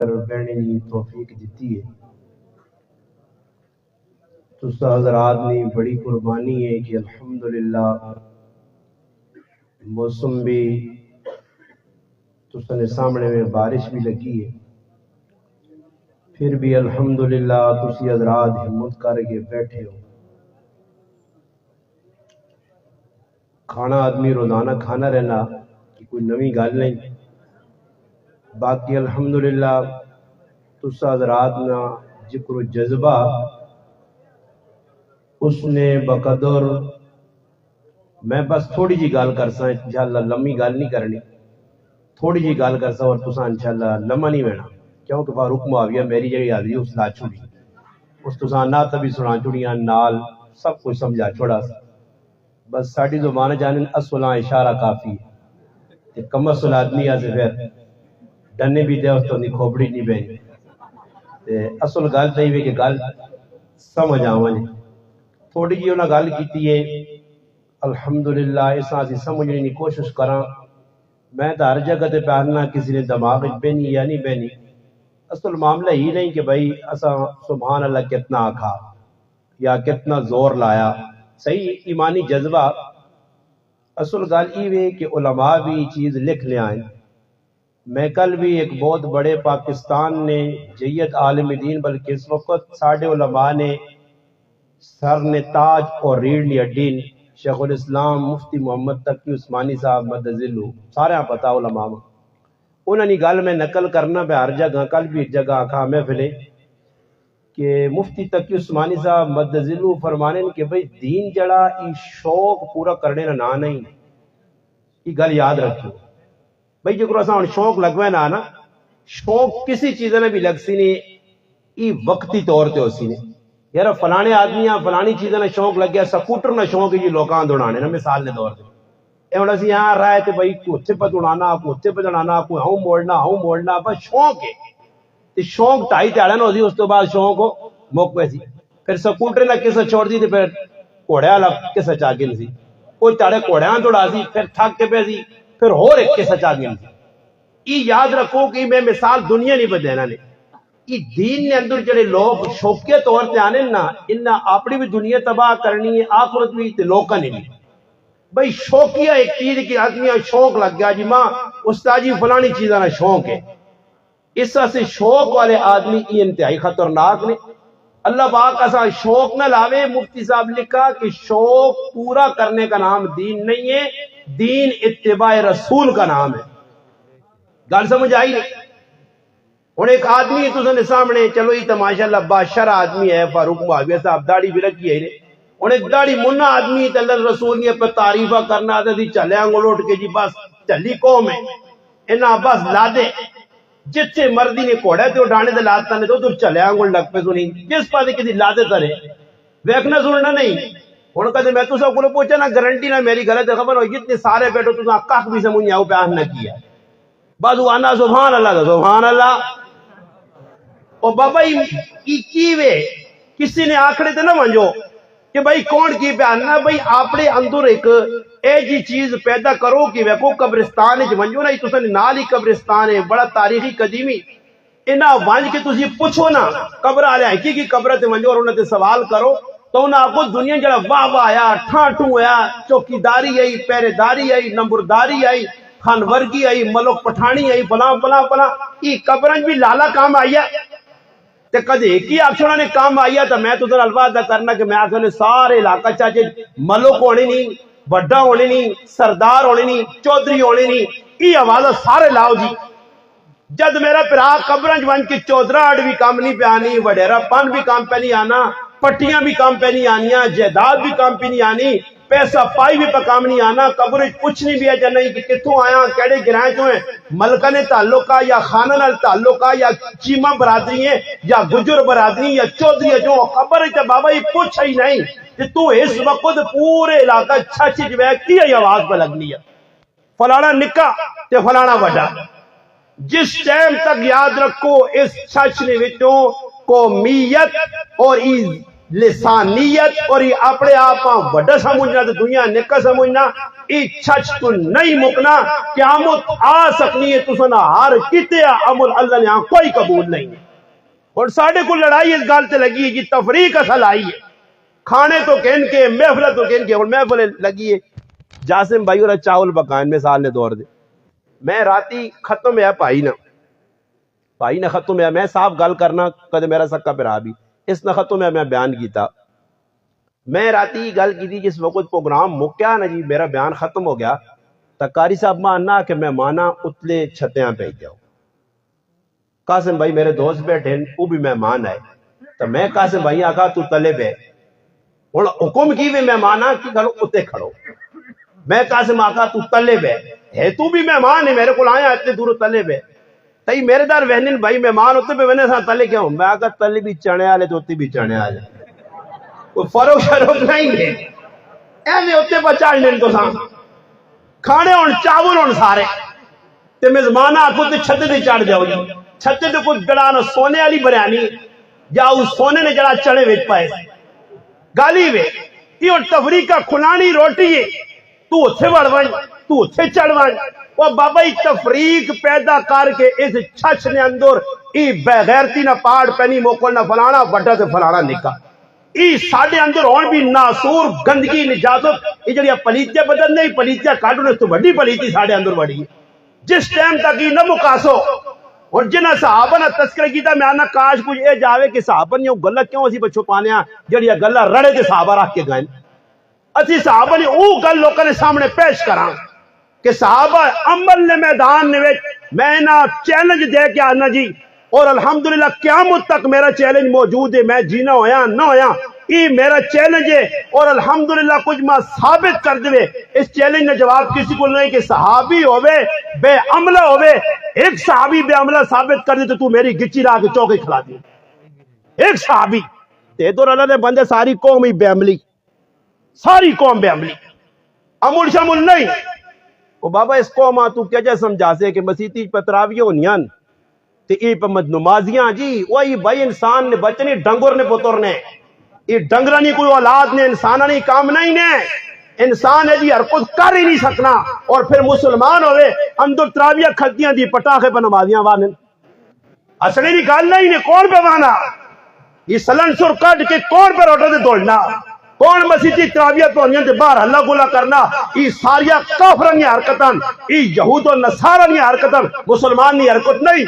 بہنے نے توفیق دیتی ہے۔ تسا حضرات نے بڑی قربانی ہے کہ الحمدللہ موسم بھی تسا نے سامنے میں بارش بھی لگی ہے، پھر بھی الحمدللہ تسی حضرات ہمت کر کے بیٹھے ہو۔ کھانا آدمی روزانہ کھانا رہنا کہ کوئی نوی گل نہیں، باقی الحمدللہ تسا حضرات نا ذکر و جذبہ اس نے بقدر میں بس تھوڑی جی گل کرسا، انشاءاللہ لمبی گل نہیں کرنی، تھوڑی جی گل کرسا اور تسا انشاءاللہ لمبا نہیں بہنا، کیونکہ فاروق معاویہ میری جگہ حاضری اس لا چھوڑی، اس تسا نہ تبھی سنا چھوڑیاں نال سب کچھ سمجھا چھوڑا سا، بس ساڑھی زبان جانن اصلاں اشارہ کافی ہے، کم اصل آدمی آسے پھر ڈنے بھی دے اس تو نہیں کھوپڑی نہیں بہنی، اصل گل تھی ہوئی کہ گل سمجھ آوانی تھوڑی جی انہاں گل کیتی ہے الحمدللہ اس آسی سمجھنے کی کوشش کراں۔ میں تو ہر جگہ تے پہننا کسی نے دماغ بہنی یا نہیں بہنی، اصل معاملہ ہی نہیں کہ بھائی اسا سبحان اللہ کتنا آکھا یا کتنا زور لایا، صحیح ایمانی جذبہ اصل گل یہ کہ علماء بھی چیز لکھ لے آئیں۔ میں کل بھی ایک بہت بڑے پاکستان نے جیت عالم دین بلکہ اس وقت ساڑھے علماء نے سر نے تاج اور ریڑھ لیا دین شیخ الاسلام مفتی محمد تقی عثمانی صاحب مدذلو سارے پتا علماء انہوں نے گل میں نقل کرنا پہ ہر جگہ، کل بھی ایک جگہ آکھا محفلے کہ مفتی تقی عثمانی صاحب مدذلو فرمانے کہ بھئی دین جڑا ای شوق پورا کرنے نہ نہیں، یہ گل یاد رکھو بھئی جو کرو اساں شوق لگوے نا شوق کسی چیز نے بھی لگ سی نہیں، ای وقتی طور تے ہو سی نہیں، یار فلانے آدمیاں فلانی چیزیں نے شوق لگ گیا، سکوٹر نہ شوق ہے جی لوکاں دوڑانے نا مثال نے دور دے اے ہن اسی یہاں رائے تے بھئی کوتے پہ دوڑانا کوتے پہ دوڑانا کوئی ہوں موڑنا بس شوق ہے تے شوق ٹائی تے نہ ہوسی، اس تو بعد شوق مک پہ سی، پھر سکوٹر نہ کسا چھوڑ دی تے پھر گھوڑے والا کسا چا گن سی، کوئی تاڑے گھوڑیاں دوڑا سی پھر تھک کے پہ سی پھر ہور ایک کسا چا گن سی۔ یہ یاد رکھو کہ میں مثال دنیا نہیں بدینا نے، یہ دین نے اندر جڑے لوگ شوقیہ طور تے آنے نا انہاں اپنی بھی دنیا تباہ کرنی ہے آخرت بھی تے لوکاں نے بھی۔ بھئی شوقیہ ایک چیز کی آدمی شوق لگ گیا جی ماں استاد جی فلانی چیزاں نا شوق ہے، اس سے شوق والے آدمی یہ انتہائی خطرناک نے۔ اللہ پاک ایسا شوق نہ لاوے، مفتی صاحب لکھا کہ شوق پورا کرنے کا نام دین نہیں ہے، دین اتباع رسول کا نام ہے۔ گل سمجھ آئی نہیں؟ ہوں ایک آدمی تساں سامنے چلو یہ تو ماشاءاللہ بادشاہ آدمی ہے فاروق معاویہ صاحب داڑھی بھی رکھی ہے ہوں ایک داڑھی منا آدمی تے اللہ رسول نے پہ تعریفہ کرنا تے چلے انگل اٹھ کے جی بس چلی قوم ہے انہاں بس لا دے جتھے مردی نے کوڑے تے اٹھانے تے لاتا نے تو ادھر چلے انگل لگ پہ سنی جس پاسے کسی لا دے ترے ویکھنا سننا نہیں۔ ہوں کہتے میں تساں کو پوچھا نا گارنٹی نہ میری غلط خبر ہو جتنے سارے بیٹھو تساں کھ بھی سمجھ آؤ بیان نہ کیا بس وہ آنا سبحان اللہ دا سبحان اللہ اور بابا کی وے کسی نے آکھڑے تے نہ منجو کہ بھائی کون کی بیاننا بھائی اپنے اندر ایک اے جی چیز پیدا کرو کہ ویکو قبرستان وچ منجو نا تساں نال ہی قبرستان ہے بڑا تاریخی قدیمی انہاں ونج کے تسی پوچھو نا قبر والے کی قبر تے منجو اور انہاں تے سوال کرو تو انہاں کو دنیا جڑا واہ واہ آیا ٹھاٹھو ہویا چوکیداری آئی پہرے داری آئی نمبرداری آئی خان ورگی آئی ملک پٹھانی آئی فلاں فلاں فلاں یہ قبرنج بھی لالا کام آیا تے کدے ایک ہی آپشن نے کام آیا تو میں تو ذرا الفاظ کرنا کہ میں آخر سارے علاقہ چاچے ملک ہونے نہیں بڑا ہونے نہیں سردار ہونے نہیں چودھری ہونے نہیں یہ آواز سارے لاؤ جی جد میرا پرا قبرنج ون کی چودھرا اڈ بھی کام نہیں پہ آنی وڈیرا پن بھی کام پہ نہیں آنا پٹیاں بھی کام پہ نہیں آنیاں جائیداد بھی کام پہ نہیں آنی پیسہ پائی بھی پہ کام نہیں آنا قبر کچھ نہیں بھی ہے نہیں کہ کتوں آیا کیڑے گرائیں تو ہیں ملکہ نے تعلق یا خانہ نال تعلق یا چیمہ برادری ہیں یا گجر برادری یا چودھری جو قبر ہے بابا یہ پوچھ ہی نہیں کہ تو اس وقت پورے علاقہ چھچ جو ہے کی آواز پہ لگنی ہے فلانا نکا تے فلانا وڈا جس ٹائم تک یاد رکھو اس چھچ نے وچوں قومیت اور لسانیت اور یہ اپنے آپ وڈا سمجھنا تو دنیا نکا سمجھنا یہ چھچ تو نہیں مکنا قیامت آ سکنی ہے تو سنا ہر کتے عمل اللہ نے ہاں کوئی قبول نہیں ہے اور ساڑھے کو لڑائی اس گال تے لگی ہے جی تفریق اصل آئی ہے کھانے تو کہن کے محفل تو کہن کے اور محفل لگی ہے جاسم بھائی اور چاول پکائن مثال نے دور دے میں راتی ختم ہے بھائی نے ختم ہے میں صاف گل کرنا کدے میرا سکا پھر بھی اس نے ختم ہے میں بیان کیتا میں راتی گل کی تھی جس وقت پروگرام مکیا نا جی میرا بیان ختم ہو گیا تو قاری صاحب ماننا کہ میں مانا اتلے چھتیاں پہ جاؤ قاسم بھائی میرے دوست بیٹھے وہ بھی مہمان آئے تو میں قاسم بھائی آکا تو تلے بے اور حکم کی بھی مہمانا کی گھروں اتنے کھڑو میں قاسم آکا تو تلے بے ہے تو بھی مہمان ہے میرے کو آیا اتنے دور تلے بے تئی میرے دار وہنن بھائی مہمان ہوتے پہ ونے ساتھ تلے کیا ہوں میں آکا تلے بھی چنے آلے تو ہوتی بھی چنے آلے کوئی فروغ شروع نہیں ہے ایسے ہوتے بچال نے ان کو ساتھ کھانے ہون چاول ہون سارے تے مزمانہ آکو تے چھتے تے چاڑ جاؤ جی چھتے تے کچھ گڑانا سونے والی بریانی یا اس سونے نے جڑا چڑے ویچ پائے گالی وے یہ تفریقہ کھلانی روٹی ہے تو اتھے بڑھوائیں تو اتھے چڑھوائیں وہ بابا ہی تفریق پیدا کر کے اس چھچ نے اندر ای بغیرتی نہ پاڑ پینی موکل نہ فلانا بڑھا سے فلانا نکا ای ساڑھے اندر ہون بھی ناسور گندگی نجازت یہ جڑی پلیتیاں بدل نہیں پلیتیاں کاٹو نے تو بڑی پلیتی ساڑھے اندر بڑی جس ٹائم تک یہ نہ مقاسو اور جنہ صحابہ نے تذکرہ کیتا میں آنا کاش کچھ اے جاوے کہ صحابہ نے گلہ کیوں اسی بچوں پانے ہیں جڑی گلہ رڑے تھے صحابہ رکھ کے گئے اسی صحابہ نے او گل لوگوں نے سامنے پیش کرا کہ صحابہ عمل نے میدان نے میں نا چیلنج دے کے آنا جی اور الحمدللہ قیامت تک میرا چیلنج موجود ہے میں جینا ہویا نہ ہویا یہ میرا چیلنج ہے اور الحمدللہ کچھ ماں ثابت کر دے اس چیلنج نے جواب کسی کو نہیں کہ صحابی ہوئے بے عملہ ہوئے ایک صحابی بے عملہ ثابت کر دے تو میری گچی لا کے چوکے کھلا دی ایک صحابی تے تو اللہ نے بندے ساری قوم ہی بے عملی ساری قوم بے عملی عمل شمل نہیں وہ بابا اس قوم تو کیا جا سمجھا سے کہ مسیحی پتراوی ہونیاں تے ای پہ نمازیاں جی وہی بھائی انسان نے بچنے ڈنگر نے پترنے یہ ڈنگر نہیں کوئی اولاد نے انسانہ نہیں کام نہیں نے انسان ہے جی حرکت کر ہی نہیں سکنا اور پھر مسلمان ہوئے اندر تراویہ کھلتیاں دی پٹاخے پہ نمازیاں وانن اصلی نہیں گال نہیں نے کون پہ وانا یہ سلنسر کٹ کے کون پہ روٹے دے دوڑنا کون مسیحی تراویہ پہ ہونیاں دے باہر اللہ گولا کرنا یہ ساریا کافرنی حرکتاں یہ یہود و نصارنی حرکتاں مسلمان نہیں حرکت نہیں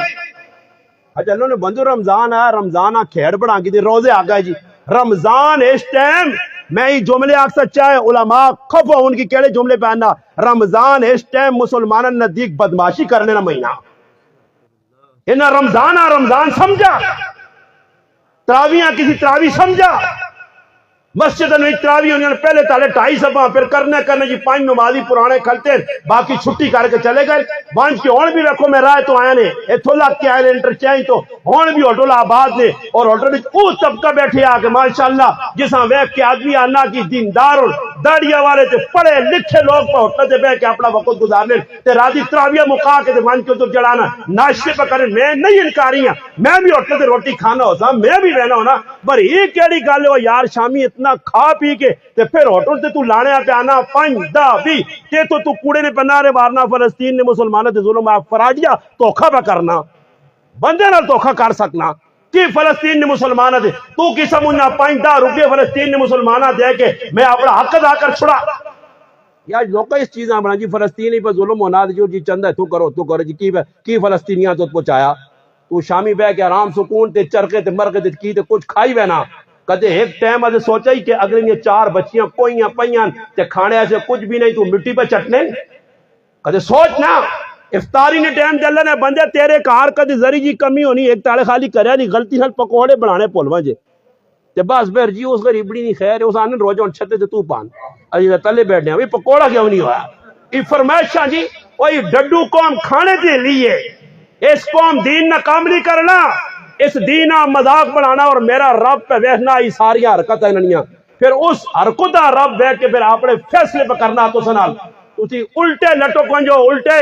اچھا اللہ نے بندو رمضان آیا رمضان کھیڑ بڑھا کی دی روزے آگا جی رمضان اس ٹائم میں یہ جملے آگ سچا ہے علماء خفا ان کی کیڑے جملے پہننا رمضان اس ٹائم مسلمان ندیک بدماشی کرنے نہ مہینہ انہا رمضان سمجھا تراویاں کسی تراوی سمجھا مسجد میں تراوی انہوں نے پہلے تالے 2.5 سبا پھر کرنے جی 5 نمازی پرانے کھلتے باقی چھٹی کر کے چلے گئے بانچ کے ہون بھی رکھو میں رائے تو آیا نے ایتھو لگ کے آئے انٹرچینج تو ہون بھی ہوٹل آباد نے اور ہوٹل میں او طبقہ بیٹھے آ کے ماشاءاللہ جساں ویک کے آدمی آنا کی دیندار اور داڑیاں والے تے پڑھے لکھے لوگ پہ ہوٹل تے بیٹھ کے اپنا وقت گزارنے تے راضی تراویہ مقا کے تے من کے ادھر جڑانا ناشتے پہ کریں میں نہیں انکاری ہوں میں بھی ہوٹل تے روٹی کھانا ہوتا میں بھی رہنا ہونا پر یہ کیڑی گل ہے یار شامی اتنا کھا پی کے تے پھر ہوٹل تے تو لانے پہ آنا 5-10 تے تو کوڑے نے پنارے مارنا فلسطین نے مسلمانوں تے ظلم فراجیا دھوکھا پہ کرنا بندے نال دھوکھا کر سکنا کہ فلسطین نے مسلمانہ دے تو کی سمجھنا 5-10 روپے فلسطین نے مسلمانہ دے کے میں اپنا حق ادا کر چھڑا یا لوگ اس چیزاں بنا جی فلسطینی پر ظلم ہونا جو جی چند ہے تو کرو جی کی فلسطینیاں تو پہنچایا تو شامی بہ کے آرام سکون تے چرکے تے مرکے تے کی تے کچھ کھائی بینا کدے ایک ٹائم آدھے سوچا ہی کہ اگلے یہ 4 بچیاں کوئیاں پئیاں تے کھانے ایسے کچھ بھی نہیں تو مٹی پہ چٹنے کدے سوچ نا افطاری نے ٹائم دے اللہ نے بندے تیرے کار کدی ذری جی کمی ہونی ایک تالے خالی کریا نہیں غلطی سے پکوڑے بنانے پولواں جے تے بس پھر جی اس غریبڑی نہیں خیر اس آنے روزہ ان چھتے تے تو پان اجی تلے بیٹھنے ہیں پکوڑا کیوں نہیں ہوا یہ فرمائشاں جی وہی ڈڈو قوم کھانے دے لیے اس قوم دین نہ کام نہیں کرنا اس دین مذاق بنانا اور میرا رب پہ بیٹھنا یہ ساری حرکت انہیاں پھر اس حرکت رب بیٹھ کے پھر اپنے فیصلے پہ کرنا تو سنال تسی الٹے لٹو کنجو الٹے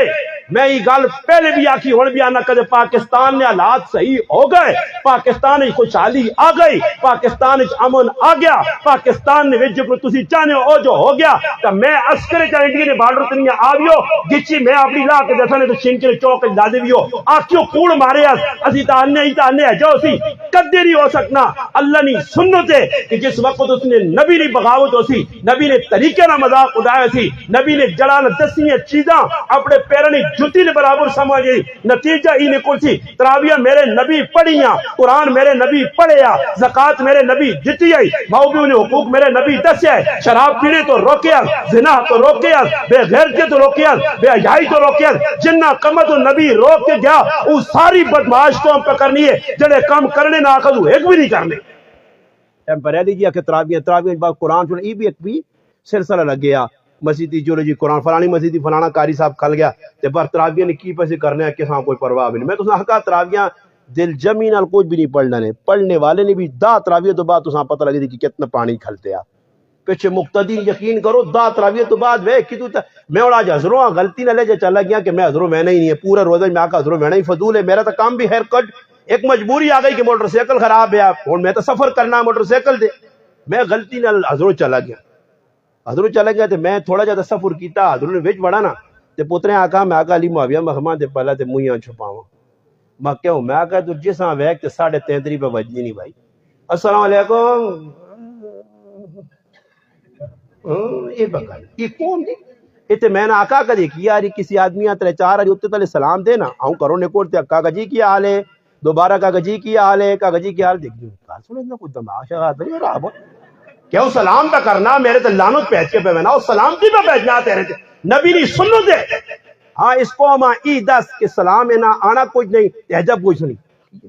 میں یہ گل پہلے بھی آکی ہوں بھی آنا کدے پاکستان نے حالات صحیح ہو گئے، پاکستان خوشحالی آ گئی، پاکستان امن آ گیا، پاکستان نے جو تسی چاہنے ہو جو ہو گیا، تو میں عسکر چاہ انڈیا نے بارڈر تنیا آویو گچی میں اپنی لا کے دسانے تو شنکر چوک لادے بھی ہو آکیوں کوڑ مارے اسی تانے ہے جو اسی کدے نہیں ہو سکنا۔ اللہ نہیں سنتے کہ جس وقت اس نے نبی نے بغاوت ہو سی، نبی نے طریقے نہ مذاق اڑایا سی، نبی نے جلال دسیاں چیزاں اپنے پیروں نے جتی نے برابر سمجھی، نتیجہ ہی نکل سی تراویہ میرے نبی پڑھیاں، قرآن میرے نبی پڑھیا، زکوٰۃ میرے نبی جتی آئی، موبیوں نے حقوق میرے نبی دسیا ہے، شراب پینے تو روکیا، زنا تو روکیا، بے غیرتی تو روکیا، بے حیائی تو روکیا، جنہ کمت نبی روک کے گیا وہ ساری بدمعاش کو ہم پہ کرنی ہے جڑے کام کرنے نہ آخذ وہ ایک بھی نہیں کرنے۔ ٹیمپریلی جی کہ تراویہ بعد قرآن سنے یہ بھی ایک بھی سلسلہ لگ گیا، مسجدی جو جی قرآن فلانی مسجدی فلانا قاری صاحب کھل گیا تے بار تراویہ نے کی پیسے کرنے ہیں کساں کوئی پرواہ بھی نہیں۔ میں تو ساں کہا تراویہ دل جمی نال کچھ بھی نہیں پڑھنا نے، پڑھنے والے نے بھی دا تراویہ تو بعد تو ساں پتہ لگی تھی کہ کتنا پانی کھلتے ہیں پیچھے مقتدی یقین کرو دا تراویہ تو بعد وے کی تو میں اور آج حضروں غلطی نہ لے جا چلا گیا کہ میں حضروں میں نہیں ہے پورا روزہ میں آقا حضروں میں نہیں فضول ہے، میرا تو کام بھی ہیئر کٹ، ایک مجبوری آ گئی کہ موٹر سائیکل خراب ہے اور میں تو سفر کرنا موٹر سائیکل دے، میں غلطی نہ حضروں چلا گیا تے میں تھوڑا جا سفر کیتا حضروں نے وچ بڑا نا تے پترے آقا میں آقا علی معاویہ مخماں تے پہلا تے مویاں چھپاواں میں کہوں میں آقا تو جساں ویک تے 3:33 پہ بجنی نہیں بھائی السلام علیکم یہ بگل یہ کون دی اتنے میں نے آقا کا دیکھی یاری کسی آدمی آتے 4 آری اتنے تلے سلام دینا آؤں کرو نکوڑتے کاغا جی کی حال ہے دوبارہ کاغا جی کی حال ہے کاغا جی کی حال دیکھ کار سنے اتنا کوئی دماغ آتا نہیں رہا کیا وہ سلام پہ کرنا میرے تو لانت پہنچ کے پہ میں نا وہ سلام بھی پہ پہنچنا آتے رہتے نبی نہیں سنو دے ہاں اس کو ہم ای دس کہ سلام ہے نا آنا کچھ نہیں تحجب کچھ نہیں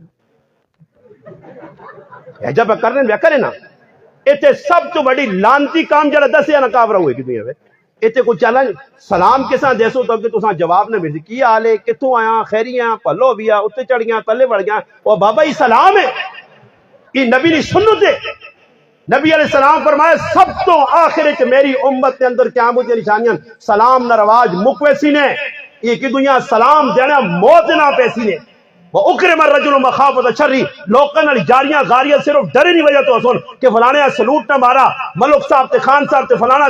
تحجب پہ کرنے میں کرے نا اتنے سب تو بڑی لانتی کام جڑا دسیا نہ کافرہ ہوئے کی دنیا میں اتنے کو چلن سلام کساں دیسو تو کہ تساں جواب نہ ملتی کی حال ہے کتوں آیا خیریاں پلو بیا اتنے چڑھ گیا تلے بڑھ گیا اور بابا یہ سلام ہے یہ نبی نہیں سنتے نبی علیہ السلام فرمایا سب تو آخرت میری امت کے اندر قیامت کی نشانیاں سلام نہ رواج مکویسی نے یہ کی دنیا سلام دینا موت نہ پیسی نے وَأُكْرِمَ الرَّجُلُ مَخَافَةَ شَرِّ لوکاں نال جاریاں غاریاں صرف ڈرے نہیں وجہ تو سن کہ فلانے سلوٹ نہ مارا ملک صاحب تے خان صاحب تے فلانا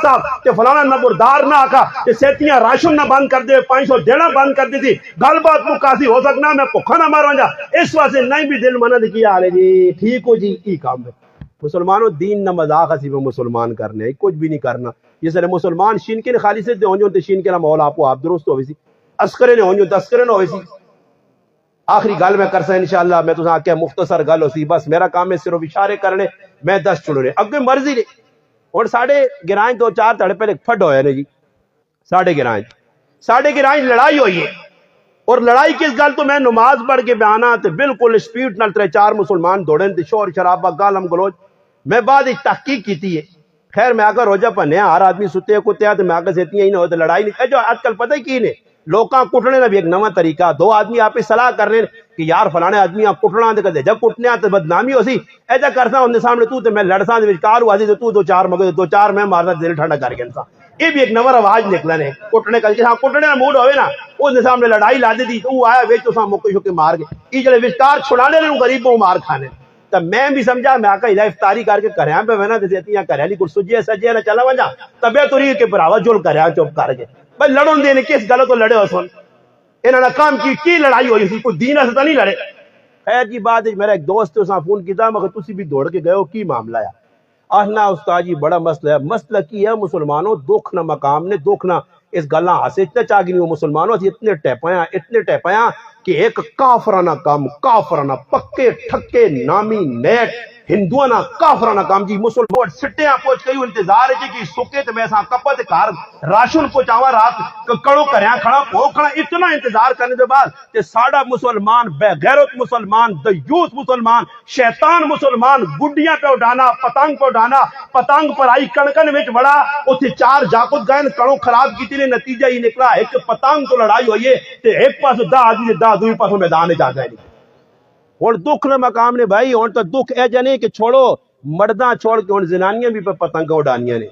صاحب تے فلانا نہ بردار نہ آکا تے سیتیاں راشن نہ بند کر دے 500 دینا بند کر دی تھی گل بات کو کافی ہو سکنا میں بھوکا نہ ماروں جا اس واسطے نہیں بھی دل منا دی کیا حال ہے جی ٹھیک ہو جی کی کام ہے مسلمانوں دین نہ مذاق اسی میں مسلمان کرنے کچھ بھی نہیں کرنا یہ سارے مسلمان شین کے خالی سے ہونجو تے شین کے مولا آپ درست ہوئی سی عسکرے نے ہونجو عسکرے نہ ہوئی سی آخری گل میں کرسا انشاءاللہ میں تو آکے مختصر گل ہو سی بس میرا کام ہے صرف اشارے کرنے میں 10 چڑھنے اگے مرضی نے اور ساڑھے گرائیں 2-4 تڑے پہلے پھڈ ہویا نے جی ساڑھے گرائیں لڑائی ہوئی ہے اور لڑائی کس گل تو میں نماز پڑھ کے بیانا تے بالکل سپیڈ نال 3-4 مسلمان دوڑیں تے شور شرابہ گالم گلوچ میں بعد ایک تحقیق کیتی ہے خیر میں آگا روجہ پہنیا ہر آدمی ستے کتے ہیں تو میں آگا سیتیاں ہی نہ ہوتے لڑائی نہیں جو آج کل پتہ ہی کی نے لوکاں کٹنے نہ بھی ایک نواں طریقہ 2 آدمی آپ صلاح کر رہے ہیں کہ یار فلانے آدمی آپ کٹنا دے کدے جب کٹنے آتے بدنامی ہو سی ایجا کرسا ان دے سامنے تو تے میں لڑساں دے وچکار ہوا سی تو 2-4 مگر 2-4 میں مارنا دل ٹھنڈا کر کے انسان یہ بھی ایک نواں رواج نکلا نے کٹنے کا جہاں کٹنے کا موڈ ہوئے نا اس دے سامنے لڑائی لا دی تھی تو آیا وچ تو سا مکے شکے مار کے یہ جڑے وچکار چھڑانے نے غریبوں مار کھانے تو میں بھی سمجھا میں آقا الہ افطاری کر کے کریاں پہ وینا دیتیاں کریاں نہیں کچھ سجے سجے نہ چلا وجا طبیعت رہی کہ بھراوا جل کریاں چپ کر کے بھائی لڑن دے نے کس گل تو لڑے ہو سن انہاں نے کام کی لڑائی ہوئی تھی کوئی دین سے تو نہیں لڑے خیر جی بعد میرا ایک دوست اس نے فون کیتا مگر تسی بھی دوڑ کے گئے ہو کی معاملہ ہے آہنا استاد جی بڑا مسئلہ ہے مسئلہ کی ہے مسلمانوں دکھ نہ مقام نے دکھ نہ اس گلاں ہاسے اتنا چاگی نہیں ہو مسلمانوں اتنے ٹیپیاں کہ ایک کافرانہ کام کافرانہ پکے ٹھکے نامی نیٹ ہندوانہ کافرانہ کام جی مسلمان سٹیاں پوچھ گئی انتظار ہے کہ سکے تے میں ساں کپا تے کار راشن پہنچاواں رات کڑو کریاں کھڑا پو کھڑا اتنا انتظار کرنے دے بعد تے ساڈا مسلمان بے غیرت مسلمان دیوس مسلمان شیطان مسلمان گڈیاں پہ اڈانا پتنگ پہ اڈانا پتنگ پر آئی کڑکن وچ بڑا اوتھے 4 جاکت گئے کڑو خراب کیتی نے نتیجہ ہی نکلا ایک پتنگ تو لڑائی ہوئی ہے تے ایک پاس 10 آدمی 10 دوسرے پاس میدان جا گئے اور دکھ نہ مقام نے بھائی اور تو دکھ اے جنے کہ چھوڑو مرداں چھوڑ کے اور زنانیاں بھی پتنگاں اڈانیاں نے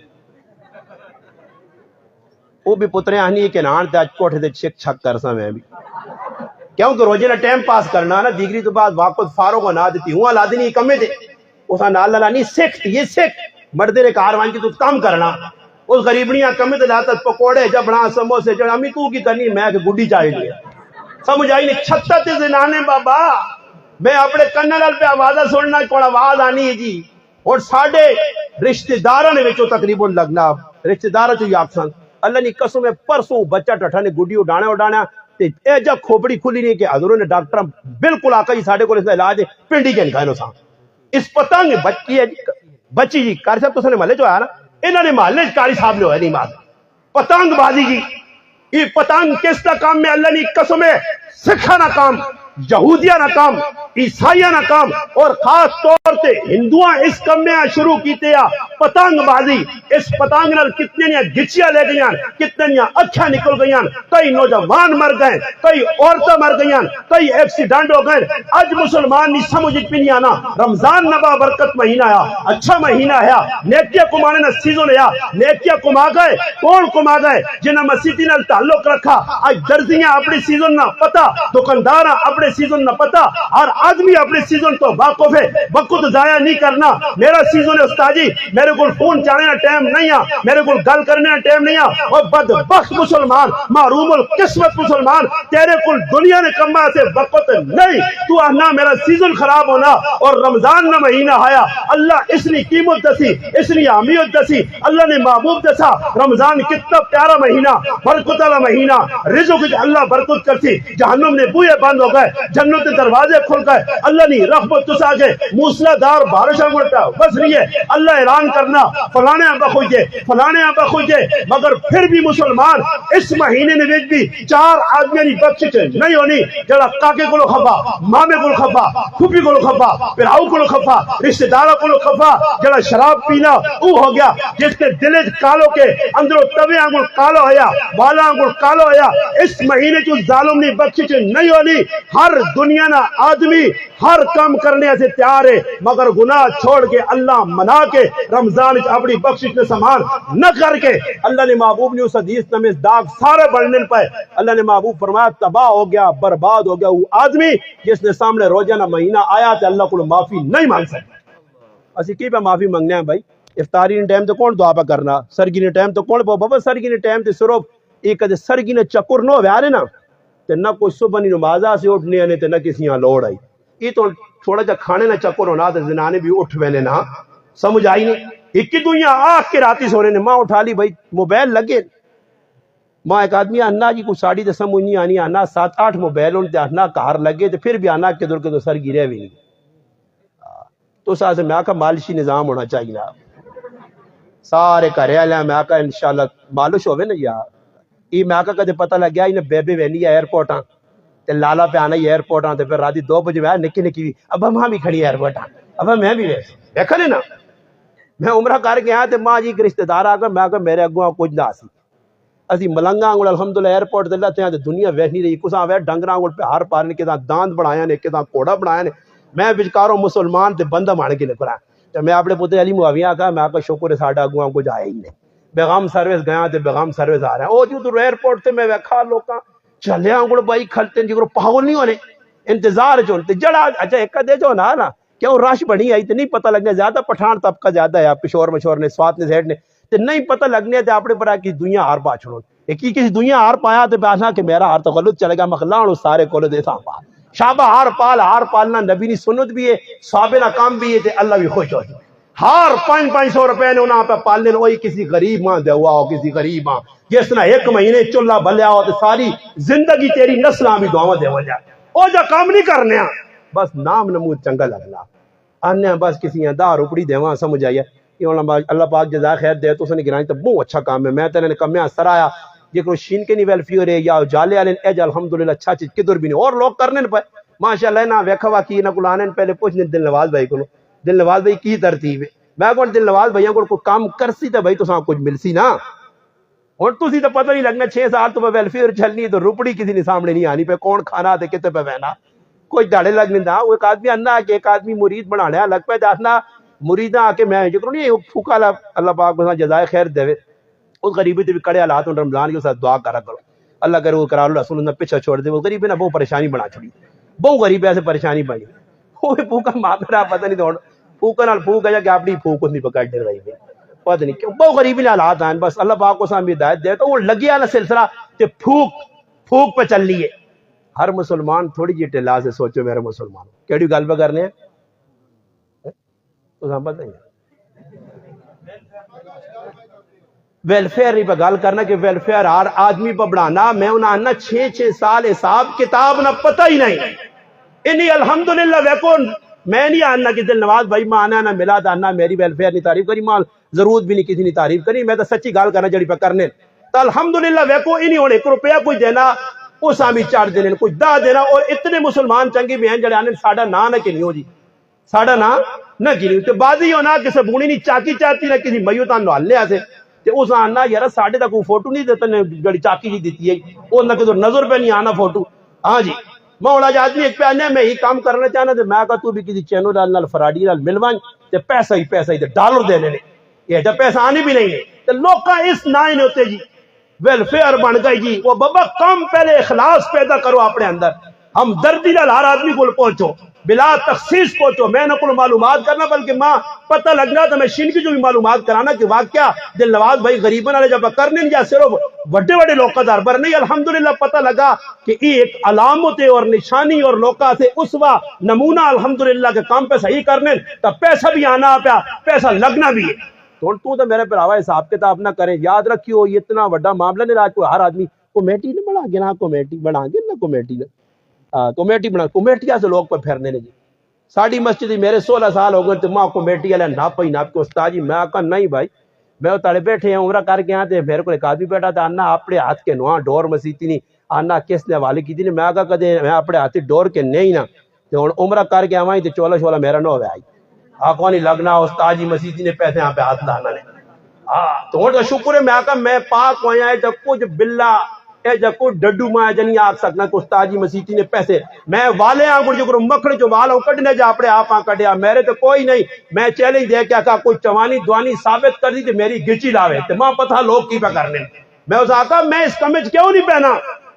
وہ بھی پترے آنی کہ نان تے اج کوٹھے تے چک چھک کرسا میں بھی کیونکہ روزے نہ ٹائم پاس کرنا نا دیگری تو بعد واپس فارغ ہو نہ دیتی ہوں لادی نہیں کمے دے اسا نال لالا نہیں سکھ یہ سکھ مردے نے کاروان کی تو کام کرنا اس غریبنیاں کمے تے لاتا پکوڑے جب بنا سموسے جب امی تو کی کرنی میں کہ گڈی چاہے لیا سمجھ آئی نہیں چھتا تے زنانے بابا میں اپنے کنال پہ آوازہ سننا کوئی آواز آنی ہے جی اور ساڑھے رشتہ داراں نے وچوں تقریباً لگنا رشتہ داراں چوں یاد سن اللہ نے قسم ہے پرسوں بچہ ٹٹھا نے گڈی اڈانا تے اے جب کھوپڑی کھلی نہیں کہ حضروں نے ڈاکٹر بالکل آقا جی ساڑھے کو اس کا علاج پنڈی کے انکھائنوں سا اس پتنگ بچی ہے بچی جی کاری صاحب تو نے محلے جو آیا نا انہوں نے محلے کاری صاحب نے ہوئے نہیں مات پتنگ بازی جی یہ پتنگ کس کا کام میں اللہ نے قسم ہے سکھانا کام یہودیہ نہ کام عیسائیہ نہ کام اور خاص طور سے ہندوؤں اس کم میں شروع کیتے یا پتنگ بازی اس پتنگ نال کتنے نیا گچیاں لے گئیاں کتنے نیا اچھا نکل گئیاں کئی نوجوان مر گئے کئی عورتیں مر گئیاں کئی ایکسیڈنٹ ہو گئے اج مسلمان نہیں سمجھ پی نہیں آنا رمضان نبا برکت مہینہ آیا اچھا مہینہ ہے نیکیاں کمانے نہ سیزن ہے نیکیاں کما گئے کون کما گئے جنہیں مسیحی نال تعلق رکھا آج درزیاں اپنی سیزن نہ پتا دکاندار اپنے سیزن نہ پتا ہر آدمی اپنے سیزن تو واقف ہے وقت ضائع نہیں کرنا میرا سیزن ہے استاد جی میرے کو فون چاہنے ٹائم نہیں ہے میرے کو گل کرنے ٹائم نہیں ہے اور بدبخت مسلمان محروم القسمت مسلمان تیرے کو دنیا نے کما سے وقت نہیں تو آنا میرا سیزن خراب ہونا اور رمضان نہ مہینہ آیا اللہ اس نے قیمت دسی اس نے اہمیت دسی اللہ نے محبوب دسا رمضان کتنا پیارا مہینہ برکت والا مہینہ رزق اللہ برکت کرتی جہنم نے بوئے بند ہو گئے جنت کے دروازے کھل گئے اللہ نے رحمت تسا کے موسلادھار بارشاں گھٹا بس رہی ہے اللہ اعلان کرنا فلانے آبا خوجے فلانے آبا خوجے مگر پھر بھی مسلمان اس مہینے نے بھی چار آدمیاں نہیں بخشش نہیں ہونی جڑا کاکے کو خفا مامے کو خفا پھوپھی کو خفا پراؤ کو خفا رشتہ داروں کو خفا جڑا شراب پینا او ہو گیا جس کے دل کالو کے اندروں توے آنگل کالو ہویا بالا آنگل کالو ہویا اس مہینے جو ظالم نے بخشش نہیں ہونی ہر دنیا نا آدمی ہر کام کرنے سے تیار ہے مگر گناہ چھوڑ کے اللہ منا کے رمضان اپنی بخشش نے سامان نہ کر کے اللہ نے محبوب نے اس حدیث میں داغ سارے بڑھنے پہ اللہ نے محبوب فرمایا تباہ ہو گیا برباد ہو گیا وہ آدمی جس نے سامنے روزانہ مہینہ آیا تو اللہ کو معافی نہیں مانگ سکتا اسی کی پہ معافی مانگنے ہیں بھائی افطاری نے ٹائم تو کون دعا پہ کرنا سرگی نے ٹائم تو کون بابا سرگی نے ٹائم تو صرف ایک سرگی نے چکر نہ ہو رہے نا تے نہ کوئی صبح نہیں نمازہ سے اٹھنے آنے تے نہ کسی یہاں لوڑ آئی یہ تو تھوڑا جا کھانے نہ چکر ہونا تے زنانے بھی اٹھ وینے نہ سمجھ آئی نہیں ایک کی دنیا آخ کے راتی سونے نے ماں اٹھا لی بھائی موبائل لگے ماں ایک آدمی آنا جی کوئی ساڑی تے سمجھ نہیں آنی آنا 7-8 موبائل ہونے تے آنا کار لگے تے پھر بھی آنا کے در کے تو سر گرے بھی نہیں تو ساتھ سے میں آکا مالشی نظام ہونا چاہیے نا سارے کرے آلے میں آکا انشاءاللہ مالش ہوئے نا یار یہ میں آکا کدے پتہ لگ گیا انہیں بیبے وینی ہے ایئرپورٹ آن تے لالا پہ آنا ہی ایئرپورٹ آن تے پھر راتی 2 بجے میں نکی نکی بھی اب ہم بھی کھڑی ایئرپورٹ آن اب میں بھی ویسے دیکھا نہیں نا میں عمرہ کر کے آیا تے ماں جی کے رشتہ دار آگا میں آکا میرے اگوہ کچھ نہ آسی اسی ملنگا آنگل الحمدللہ ایئرپورٹ دے لاتے ہیں تے دنیا ویس نہیں رہی کساں ویس ڈنگر آنگل پہ ہار پارنے کے دان داند بڑھایا نے کے دان کوڑا بڑھایا نے میں بچکاروں مسلمان تے بندہ مانے کے لے کرا تے میں اپنے پتر علی معاویہ آکا میں آکا شکر ساڑھا اگوہ کچھ آیا ہی نہیں بیغام سروس گیا تے بیغام سروس آ رہے ہیں او جو تو ایئرپورٹ تے میں ویکھا لوکاں چلے آنگل بائی کھلتے ہیں جگرو پاگل نہیں ہونے انتظار جو تے جڑا اچھا ایک دے جو نا کیوں راش بڑھی آئی تے نہیں پتہ لگنے زیادہ پٹھان طبقہ زیادہ ہے پشور مشور نے سوات نے زیڈ نے تے نہیں پتہ لگنے تے اپنے برا کی دنیا ہار پا چھوڑو ایک ہی کسی دنیا ہار پایا تے بیاسا کہ میرا ہار تو غلط چلے گا مخلان سارے کولے دے ساں پا شابہ ہار پالنا نبی نے سنت بھی ہے صحابہ کام بھی ہے تے اللہ بھی خوش ہو جائے ہار 500 روپے نے انہاں پہ پالنے وہی کسی غریب ماں دے ہوا ہو کسی غریب ماں جس نے 1 مہینے چولہا بھلیا ہو تے ساری زندگی تیری نسلاں بھی دعاواں دے وجہ او جا کام نہیں کرنے بس نام نمود چنگا لگنا آنے بس کسی دا روپڑی دیواں سمجھ آئی اللہ پاک جزا خیر دے تو سنے گرانی تو بہت اچھا کام ہے میں تیرے نے کم میں سرایا یہ کوئی شین کے نہیں ویلفیئر ہے یا جالے والے ایج الحمدللہ اچھا چیز کدھر بھی نہیں اور لوگ کرنے نہ پائے ماشاءاللہ نہ ویکھا وا کی نہ کلانے پہلے پوچھنے دل نواز بھائی کو دل نواز بھائی کی ترتیب ہے میں کون دل نواز بھائیوں کو کوئی کام کرسی تے بھائی تو ساں کچھ ملسی نا اور تسی تو پتہ نہیں لگنا 6 سال تو ویلفیئر چلنی ہے تو روپڑی کسی نے سامنے نہیں آنی پہ کون کھانا تے کتے پہ بہنا کوئی داڑے لگنے دا وہ ایک آدمی انا کہ ایک آدمی مرید بنانے لگ پہ داسنا مریداں آ کے میں جو کروں نہیں پھوکا اللہ پاک بسا جزائے خیر دے اس غریبی تے بھی کڑے حالات ان رمضان کے ساتھ دعا کرا کرو اللہ کرے وہ قرار رسول اللہ پیچھا چھوڑ دے وہ غریب ہے نا بہت پریشانی بنا چھڑی بہت غریب ایسے پریشانی بنی وہ پھوکا ماں میرا پتہ نہیں دوڑ پھوکا نال پھوک ہے کہ اپنی پھوک نہیں پکڑ دے رہی ہے پتہ نہیں کیوں بہت غریبی نے حالات ہیں بس اللہ پاک کو سامنے ہدایت دے تو وہ لگیا نا سلسلہ تے پھوک پہ چلنی ہے ہر مسلمان تھوڑی جی ٹلا سے سوچو میرے مسلمان کیڑی گل پہ کرنے ہیں تو ہم پتہ نہیں ویلفیئر نہیں پہ گل کرنا کہ ویلفیئر ہر آدمی پہ بڑھانا میں انہیں آنا 6 سال حساب کتاب نہ پتہ ہی نہیں انہی الحمدللہ ویکو میں نہیں آنا کہ دل نواز بھائی ماں آنا نہ ملا آنا میری ویلفیئر نہیں تعریف کری ماں ضرورت بھی نہیں کسی نے تعریف کری میں تو سچی گال کرنا جڑی پہ کرنے تو الحمدللہ ویکو انہی ہونے 1 روپیہ کوئی دینا اس آمی 4 دینے کوئی 10 دینا اور اتنے مسلمان چنگی بھی ہیں جڑے آنے ساڑھا نا نہ کنی ہو جی ساڑھا نا نہ کنی تو بازی ہونا کسی بونی نہیں چاکی چاہتی نہ کسی میوتان نو ہلے آسے تو اس آنا یارا ساڑھے تک وہ فوٹو نہیں دیتا جڑی چاکی جی دیتی ہے وہ نہ کہ نظر پہ نہیں آنا فوٹو ہاں جی مولا جی آدمی ایک پہ آنے میں ہی کام کرنا چاہنا تو میں کہا تو بھی کسی چینو نال فراڈی نال ملوان تو پیسہ ہی ڈالر دینے نے یہ جب پیسہ آنے بھی نہیں ہے تو لوگ کا اس نائن ہوتے جی ویلفیئر بن گئی جی وہ بابا کم پہلے اخلاص پیدا کرو اپنے اندر ہم دردی نال ہر آدمی کو پہنچو بلا تخصیص پہنچو میں نہ کوئی معلومات کرنا بلکہ ماں پتہ لگنا تو میں شین کی جو بھی معلومات کرانا کہ واقعہ دل نواز بھائی غریبوں والے جب کرنے یا صرف بڑے لوگ کا دربار نہیں الحمدللہ پتہ لگا کہ یہ ایک علامت اور نشانی اور لوکا سے اسوا نمونہ الحمدللہ کے کام پہ صحیح کرنے تو پیسہ بھی آنا پیا پیسہ لگنا بھی ہے تو میرے پراوا حساب کتاب نہ کریں یاد رکھیو یہ اتنا بڑا معاملہ نہیں راج کو ہر آدمی کمیٹی نہ بنا گے نا کمیٹی بنا گے نا کمیٹی بنا کمیٹیاں سے لوگ پہ پھیرنے نے جی ساڑی مسجد میرے 16 سال ہو گئے تو ماں کمیٹی والے ناپ ہی ناپ کے استاد جی میں کہا نہیں بھائی میں تاڑے بیٹھے ہیں عمرہ کر کے آتے میرے کو ایک آدمی بیٹھا تھا آنا اپنے ہاتھ کے نواں ڈور مسیتی نہیں آنا کس نے حوالے کی تھی نہیں میں کہا کدے میں اپنے ہاتھ ڈور کے نہیں نا تو عمرہ کر کے آوائیں تو چولا شولا میرا نہ ہوئے آئی آقا نہیں لگنا استاد جی مسیتی نے پیسے یہاں پہ ہاتھ لانا نے تو شکر ہے میں کہا میں پاک ہویا ہے جب کچھ بلا جب کو ڈڈو ماں جنی آگ سکنا کہ استاد جی مسیتی نے پیسے میں والے آنگڑ جو کرو مکھڑ جو والا ہوں کٹنے جا اپنے آپ آن کٹیا میرے تو کوئی نہیں میں چیلنج دے کیا کہا کوئی چوانی دوانی ثابت کر دی تو میری گچی لاوے تو ماں پتہ لوگ کی پہ کرنے میں اس آقا میں اس کمج کیوں نہیں پہنا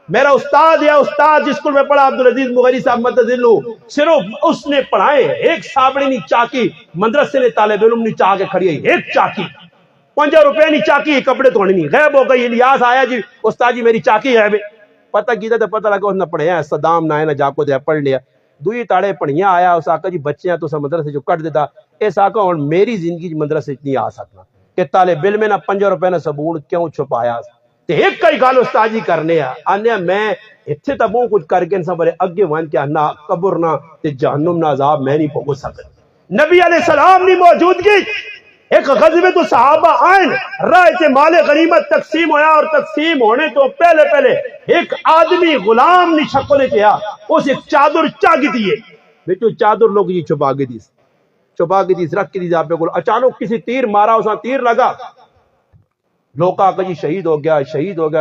میرا استاد یا استاد جس کو میں پڑھا عبدالعزیز مغری صاحب مدذلو صرف اس نے پڑھائے ایک سابڑی نہیں چاکی مدرسے نے طالب علم نہیں چاہ کے کھڑی ہے ایک چاکی 5 روپے نہیں چاکی کپڑے دھونے نہیں غیب ہو گئی الیاس آیا جی استاد جی میری چاکی ہے پتہ کیتا تو پتہ لگا اس نے پڑھیا صدام نہ نہ جا کو دے پڑھ لیا دوئی تاڑے پڑھیاں آیا اس آقا جی بچیاں تو سب مدرسے جو کٹ دیتا اس آقا اور میری زندگی مدرسے نہیں آ سکنا کہ طالب علم نہ 5 روپے نہ صبون کیوں چھپایا تے ایک کئی گال استاد جی کرنے آنے میں اتھے تا بہت کچھ کر کے سب اگے وان کیا نہ قبر نہ تے جہنم نہ عذاب میں نہیں پہنچ سکتا نبی علیہ السلام نہیں موجودگی ایک غزوے تو صحابہ آئین رائے تے مال غنیمت تقسیم ہویا اور تقسیم ہونے تو پہلے ایک آدمی غلام نہیں شکلے کیا اس ایک چادر چاگی دیئے بیٹو چادر لوگ یہ چھپا گئی دیس رکھ کے دیس آپ پہ اچانک کسی تیر مارا اساں تیر لگا لوگ آقا جی شہید ہو گیا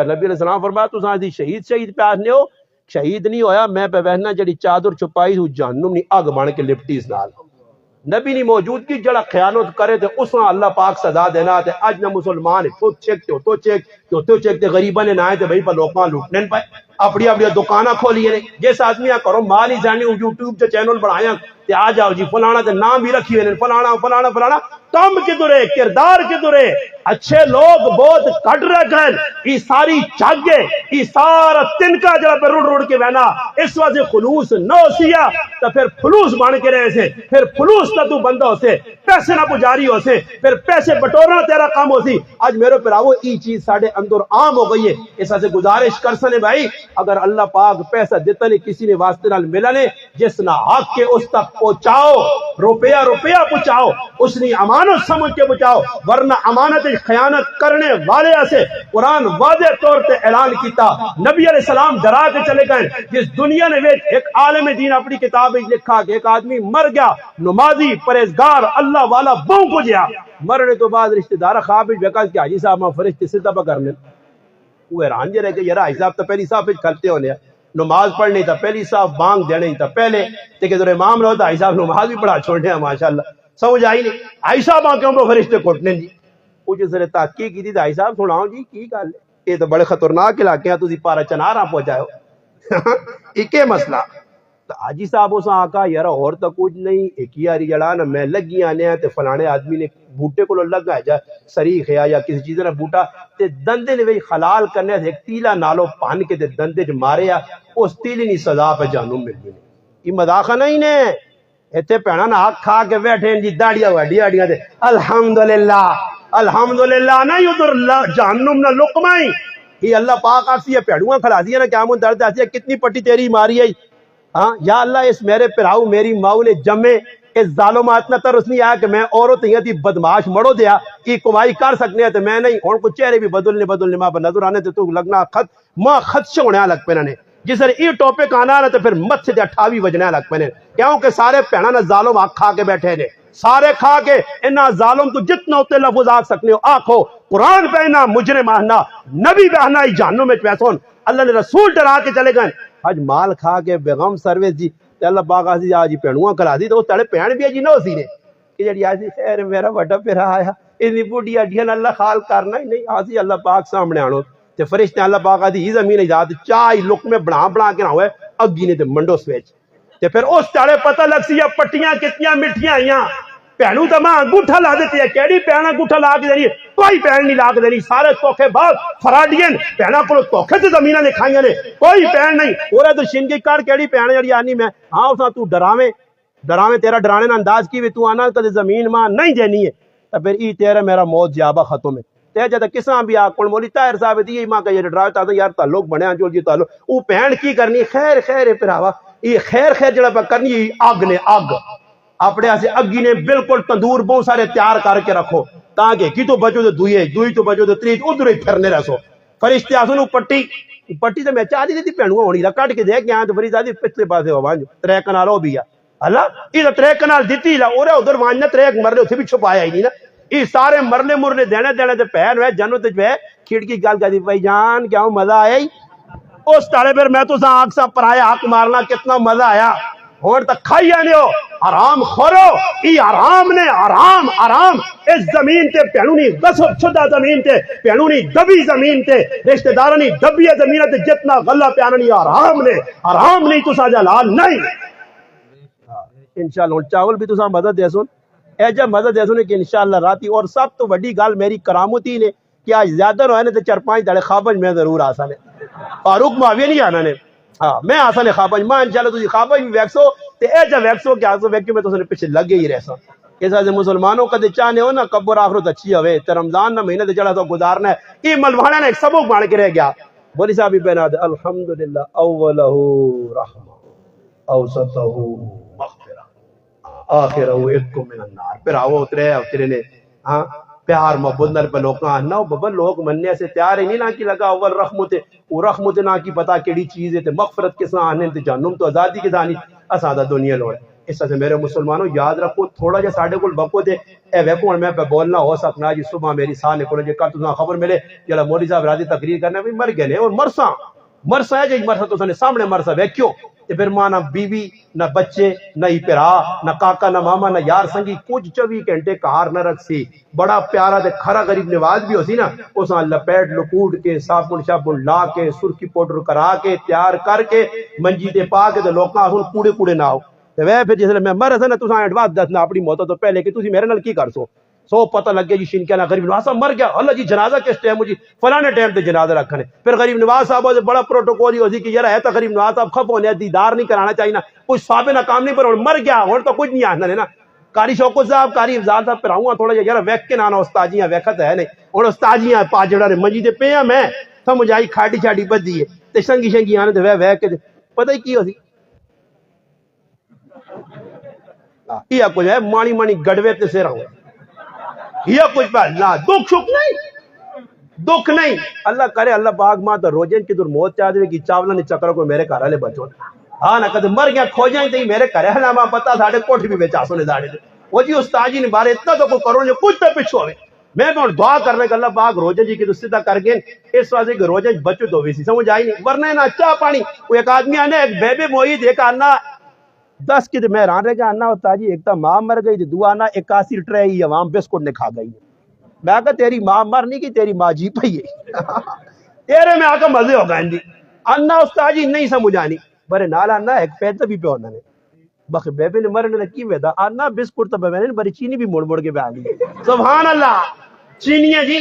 نبی علیہ السلام فرمایا تو ساں دی شہید پہ آنے ہو شہید نہیں ہویا میں پہ بہنا جڑی چادر چھپائی ہوں جہنم نہیں آگ بان کے لپٹی اس نال نبی نہیں موجود کی جڑا خیانت کرے تھے اس میں اللہ پاک سزا دینا تھے اج نہ مسلمان تو چیک تے غریبہ نے نہ آئے تھے بھائی پر لوکاں لوٹنے پائے اپنی دکانہ کھولی ہے جیسا آدمی کرو مال ہی جانی یوٹیوب تے چینل بڑھایا تے آ جاؤ جی فلانا تے نام بھی رکھی ہوئے فلانا کم کدھر ہے کردار کدھر ہے اچھے لوگ بہت کٹ رہ گئے یہ ساری چاگے یہ سارا تنکا جڑا پہ رڑ کے بہنا اس وجہ خلوص نہ ہو سیا تو پھر فلوس بن کے رہے سے پھر فلوس کا تو بندہ ہو سے پیسے نہ پجاری ہو سے پھر پیسے بٹورنا تیرا کام ہو سی آج میرے پر آو ای چیز ساڑھے اندر عام ہو گئی ہے اس وجہ گزارش کر سنے بھائی اگر اللہ پاک پیسہ دیتا نہیں کسی نے واسطے نال ملا نے جس نہ حق کے اس تک پہنچاؤ روپیہ پہنچاؤ اس نے امانت سمجھ کے پہنچاؤ ورنہ امانت خیانت کرنے والے سے قرآن واضح طور پہ اعلان کیتا نبی علیہ السلام ڈرا کے چلے گئے جس دنیا نے ایک عالم دین اپنی کتاب میں لکھا کہ ایک آدمی مر گیا نمازی پرہیزگار اللہ والا بہو کو جیا مرنے تو بعد رشتہ دار خواب بکا کہ حاجی صاحب میں فرشتے سیدھا پہ کرنے وہ حیران جی رہے کہ یار حاجی صاحب تو پہلی صاحب کھلتے ہونے نماز پڑھنی تھا پہلی صاحب بانگ دینے تھا پہلے لیکن امام رہو تھا حاجی صاحب نماز بھی پڑھا چھوڑنے ماشاءاللہ سمجھ آئی نہیں حاجی صاحب کیوں پہ فرشتے کوٹنے جی کچھ سر تحقیق کی بھائی صاحب سناؤ جی کی گل ہے یہ تو بڑے خطرناک علاقے ہیں تسی پارا چنارا پہنچاؤ ایک مسئلہ تو حاجی صاحب اس آکا یار اور تو کچھ نہیں ایک ہی آری جڑا نا میں لگی آنے ہیں تے فلانے آدمی نے بوٹے کو لگا ہے جا سریخ یا کسی چیز نے بوٹا تے دندے نے بھی حلال کرنے ایک تیلا نالو پان کے تے دندے جو مارے یا اس تیلی نہیں سزا پہ جانم مل گئی یہ مداخلہ ہی نے ایتھے پینا نا آگ کھا کے بیٹھے ہیں جی داڑیاں وڈیاں دے الحمدللہ الحمدللہ نہیں ادھر جہنم نہ لقمہ ہی یہ اللہ پاک آپ سے یہ پیڑواں کھلا دیا نا کیا من درد آتی ہے کتنی پٹی تیری ماری ہے ہاں یا اللہ اس میرے پراؤ میری ماؤ جمے اس ظالمات نہ ترس نہیں آیا کہ میں عورت ہی تھی بدماش مڑو دیا کی کمائی کر سکنے ہیں تو میں نہیں اور کچھ چہرے بھی بدلنے ماں پر نظر آنے تو لگنا خط ماں خدشے ہونے لگ پہ نے جس طرح یہ ٹاپک آنا ہے تو پھر مت سے 28 بجنے لگ پہ کیونکہ سارے پہنا نہ ظالم آگ کھا کے بیٹھے نے سارے کھا کے انہا ظالم تو جتنا ہوتے لفظ آگ سکنے ہو آنکھو قرآن پہنا مجرم آنا نبی بہنا ہی جہنم میں پیسون اللہ نے رسول ڈرا کے چلے گئے آج مال کھا کے بیغم سروس جی اللہ پاک آسی آج پہنواں کرا دی تو تڑے پہن بھی جی نہ ہو سی نے کہ جڑی آسی خیر میرا بڑا پھرا آیا اتنی بوڑھی اڈیاں اللہ خال کرنا ہی نہیں آسی اللہ پاک سامنے آنو تے فرشتے اللہ پاک آدھی ہی زمین اجاد چاہی لک میں بنا کے نہ ہوئے اگی نے تے منڈو سویچ تے پھر اس تڑے پتہ لگ سی پٹیاں کتنیاں مٹھیاں آئیاں پہنوں تو ماں انگوٹھا لا دیتی ہے کیڑی پہنا انگوٹھا لا کے دینی کوئی پہن نہیں لا کے دینی سارے توکھے بعد فراڈین پہنا کو توکھے تے زمینہ نے کھائیں نے کوئی پہن نہیں اور تو شنگی کار کیڑی پہنے جڑی آنی میں ہاں اساں تو ڈراویں تیرا ڈرانے نا انداز کی بھی تو آنا کدے زمین ماں نہیں دینی ہے تو پھر ای تیرا میرا موت جیابہ ختم ہے تے جدا کساں بھی آکھ مولی طاہر صاحب دی ماں کہ یہ ڈراوے تا یار تعلق بنیا جو جی تعلق او پہن کی کرنی خیر پراوا یہ خیر جڑا پہ کرنی آگ نے آگ اپنے ایسے اگی نے بالکل تندور بہت سارے تیار کر کے رکھو تاکہ کی تو بچو تو دوئی تو بچو تو تریج ادھر ہی پھرنے رسو فرشتے آسو پٹی تو میں چاہ دی تھی پہنوں ہونی دا کٹ کے دے کے آئیں تو فرشتے آدھی پچھلے پاسے ہو وانجو 3 کنال ہو بھی اللہ یہ تو 3 کنال دیتی لا اور ادھر وانجنا 3 مرلے اتھے بھی چھپایا ہی نہیں نا یہ سارے مرلے دینے تے پہن ہوئے جنت جو ہے کھڑکی گل کہتی بھائی جان کیا مزہ آیا ہی اس تارے پھر میں تو سا آنکھ سا پرایا حق مارنا کتنا مزہ آیا اور تک کھائی آنے ہو حرام خورو ای حرام نے حرام اس زمین تے پہنونی غصب شدہ زمین تے پہنونی دبی زمین تے رشتہ دارانی دبی زمین تے جتنا غلہ پیاننی حرام نہیں تو سا جلال نہیں انشاءاللہ چاول بھی تو سا مدد دے سن اے جب مدد دے سنے کہ انشاءاللہ راتی اور سب تو بڑی گال میری کرامتی نے کہ آج زیادہ روئے نے تو 4-5 دڑے خوابج میں ضرور آسانے فاروق معاویہ نہیں آنا نے ہاں میں آسانے خوابج ماں انشاءاللہ تجھے خوابج بھی ویکسو تے اے جب ویکسو کیا آسو ویکیو میں تو سنے پیچھے لگے ہی رہسا اس وجہ مسلمانوں کا دے چاہنے ہو نا قبر آخرت اچھی ہوئے تے رمضان نہ مہینہ دے جڑا تو گزارنا ہے یہ ملوانا نے ایک سبق مار کے رہ گیا بولی صاحب بھی بنا دے الحمدللہ اولہ رحمہ اوسطہ مغفرہ آخرہ اکم من النار پھر آو اترے نے ہاں پیار محبت نر پہ لوگاں آنا بابا لوگ مننے سے تیار ہی نہیں نا کی لگا اول رحمت وہ رحمت نہ کی پتا کیڑی چیز ہے تے مغفرت کے ساتھ آنے تے جہنم تو آزادی کے ساتھ اسادہ دنیا لوڑ اس سے میرے مسلمانوں یاد رکھو تھوڑا جا ساڈے کول بکو تے اے ویکھو میں پہ بولنا ہو سکنا جی صبح میری ساہ نکلے جے کل تساں خبر ملے جڑا مولوی صاحب راضی تقریر کرنا بھی مر گئے نے اور مرسا ہے جی مرسا تو سنے سامنے مرسا ویکھیو تے پھر ماں نہ بیوی نہ بچے نہ ہی پرا نہ کاکا نہ ماما نہ یار سنگی کچھ 24 گھنٹے کار نہ رکھ سی بڑا پیارا تے کھرا غریب نواز بھی ہو سی نا اساں لپیٹ لپوٹ کے صابن شابن لا کے سرخی پاؤڈر کرا کے تیار کر کے منجی تے پا کے تے لوکاں ہن کوڑے نہ ہو تے وے پھر جس میں مر سن تساں ایڈوانس دسنا اپنی موت تو پہلے کہ تسی میرے نال کی کرسو سو پتہ لگ گیا جی شین کیا غریب نواز صاحب مر گیا اللہ جی جنازہ کس ٹائم جی فلانے ٹائم تے جنازہ رکھنے پھر غریب نواز صاحب سے بڑا پروٹوکول ہی ہوسی کہ یار ہے تو غریب نواز صاحب خف ہونے دیدار نہیں کرانا چاہیے نا کچھ صاحب نہ کام نہیں پر مر گیا اور تو کچھ نہیں آنا ہے نا قاری شوکت صاحب قاری افضال صاحب پر آؤں تھوڑا یار ویکھ کے نانا استاجیاں ویکھت ہے نہیں اور استاجیاں پاجڑا نے منجی تے پیا میں سمجھ آئی کھاٹی چھاٹی بدی ہے تے شنگی آنے تے وے کے پتہ ہی کی ہوسی یہ کچھ ہے مانی گڑوے تے سر ہوئے یہ کچھ پہ اللہ دکھ نہیں اللہ کرے اللہ پاک ماں تو روجن کی دور موت چاہ دے کہ چاولا نے چکر کو میرے گھر والے بچوں ہاں نہ کدے مر گیا کھو جائیں تے میرے گھر والے ماں پتہ ساڈے کوٹھ بھی بیچا سونے داڑے وہ جی استاد جی نے بارے اتنا تو کوئی کرو جو کچھ پہ پیچھے ہوئے میں تو دعا کرنے کہ اللہ پاک روجن جی کی تو سیدھا کر گئے اس واسطے کہ روجن بچو تو ویسی سمجھ آئی نہیں ورنہ نہ چاہ پانی وہ ایک آدمی آنے ایک بیبے موئی دیکھا آنا 10 کی میں ران رہے گا آنا ہوتا جی ایک تا ماں مر گئی دو آنا 81 ٹرے عوام بسکٹ نے کھا گئی میں کہا تیری ماں مرنی کی تیری ماں جی پئی ہے تیرے میں آکا مزے ہو گئے دی انا استاد جی نہیں سمجھ آنی برے نال انا ایک پیدا بھی پہ ہونا نے بخ بیبے نے مرنے لگی ویدا انا بسکٹ تو میں نے بڑی چینی بھی موڑ موڑ کے بیان دی سبحان اللہ چینیاں جی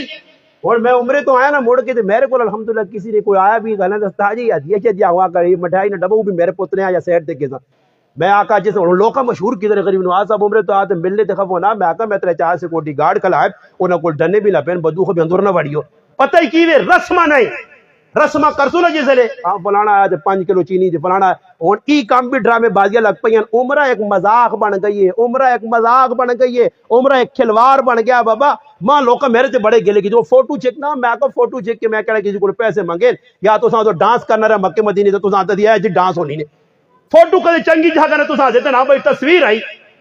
اور میں عمرے تو آیا نا موڑ کے تے میرے کو الحمدللہ کسی نے کوئی آیا بھی گانا استاد جی یہ چیز ہوا کری مٹھائی نے ڈبو بھی میرے پوتنے یا سیٹ تے کے میں آقا جس لوکا مشہور کدھر غریب نواز صاحب عمرے تو آتے ملنے تے خف ہونا میں آقا میں تیرے چاہ سے کوٹی گارڈ کھلائے انہاں کو ڈنے بھی لپین بدو کو بھی اندر نہ وڑیو پتہ ہی کی وے رسمہ نہیں رسمہ کرسو نا جسے لے فلانا آیا تے 5 کلو چینی تے فلانا اور ای کام بھی ڈرامے بازیاں لگ پئیں عمرہ ایک مذاق بن گئی ہے عمرہ ایک مذاق بن گئی ہے عمرہ ایک کھلواڑ بن گیا بابا ماں لوکا میرے تے بڑے گلے کی جو فوٹو چیک نہ میں تو فوٹو چیک کے میں کہنا کسی کو پیسے منگے یا تو ساں تو ڈانس کرنا رہا مکے مدینے تے تو ساں تے دیا ہے جی ڈانس ہونی نے فوٹو کدے چنگی جگہ نے تو ساں دیتے نا بھائی تصویر آئی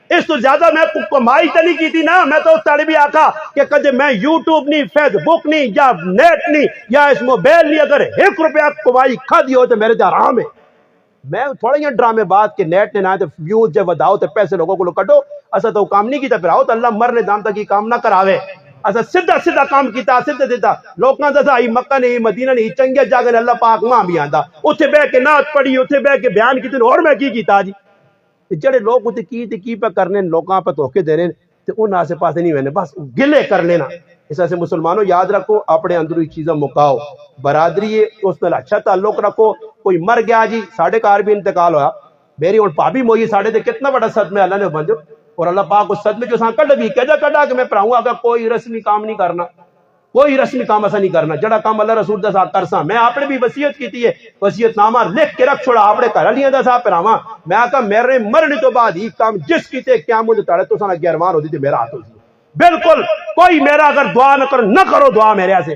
اس تو زیادہ میں کمائی تو نہیں کی تھی نا میں تو اس تاڑی بھی آکھا کہ کدے میں یوٹیوب نہیں فیس بک نہیں یا نیٹ نہیں یا اس موبائل نہیں اگر 1 روپیہ کمائی کھا دی ہو تو میرے تے آرام ہے میں تھوڑا یہ ڈرامے بات کہ نیٹ نے نہ تے ویوز جب وداؤ تے پیسے لوگوں کو کٹو اسا تو کام نہیں کیتا پھر آؤ تو اللہ مرنے دام تک یہ کام نہ کراوے اسا سیدھا سیدھا کام کیتا سیدھا سیدھا لوکاں دسا ای مکہ نہیں مدینہ نہیں چنگے جاگے نے اللہ پاک ماں بھی آندا اوتھے بیٹھ کے نعت پڑھی اوتھے بیٹھ کے بیان کیتے اور میں کی کیتا جی جڑے لوگ اوتے کی پہ کرنے لوکاں پہ دھوکے دے رہے تے ان آسے پاسے نہیں وینے بس گلے کر لینا اس سے مسلمانوں یاد رکھو اپنے اندر چیزیں مکاؤ برادری ہے اس نال اچھا تعلق رکھو کوئی مر گیا جی ساڑھے کار بھی انتقال ہوا میری اور پابی موئی ساڑھے تے کتنا بڑا صدمہ اللہ نے بندو اور اللہ پاک اس صدمے جو ساں کڈ بھی کڈا کہ میں پڑھاؤں اگر کوئی رسمی کام نہیں کرنا کوئی رسمی کام ایسا نہیں کرنا جڑا کام اللہ رسول دا ساتھ کرساں میں آپ نے بھی وصیت کیتی ہے وصیت نامہ لکھ کے رکھ چھوڑا آپ نے گھر والیاں دا صاحب پراواں میں آکا میرے مرنے تو بعد ہی کام جس کیتے قیامت تاڑے تو ساں گیروان ہوتی تے میرا ہاتھ ہوتی بالکل کوئی میرا اگر دعا نہ کرو دعا میرے سے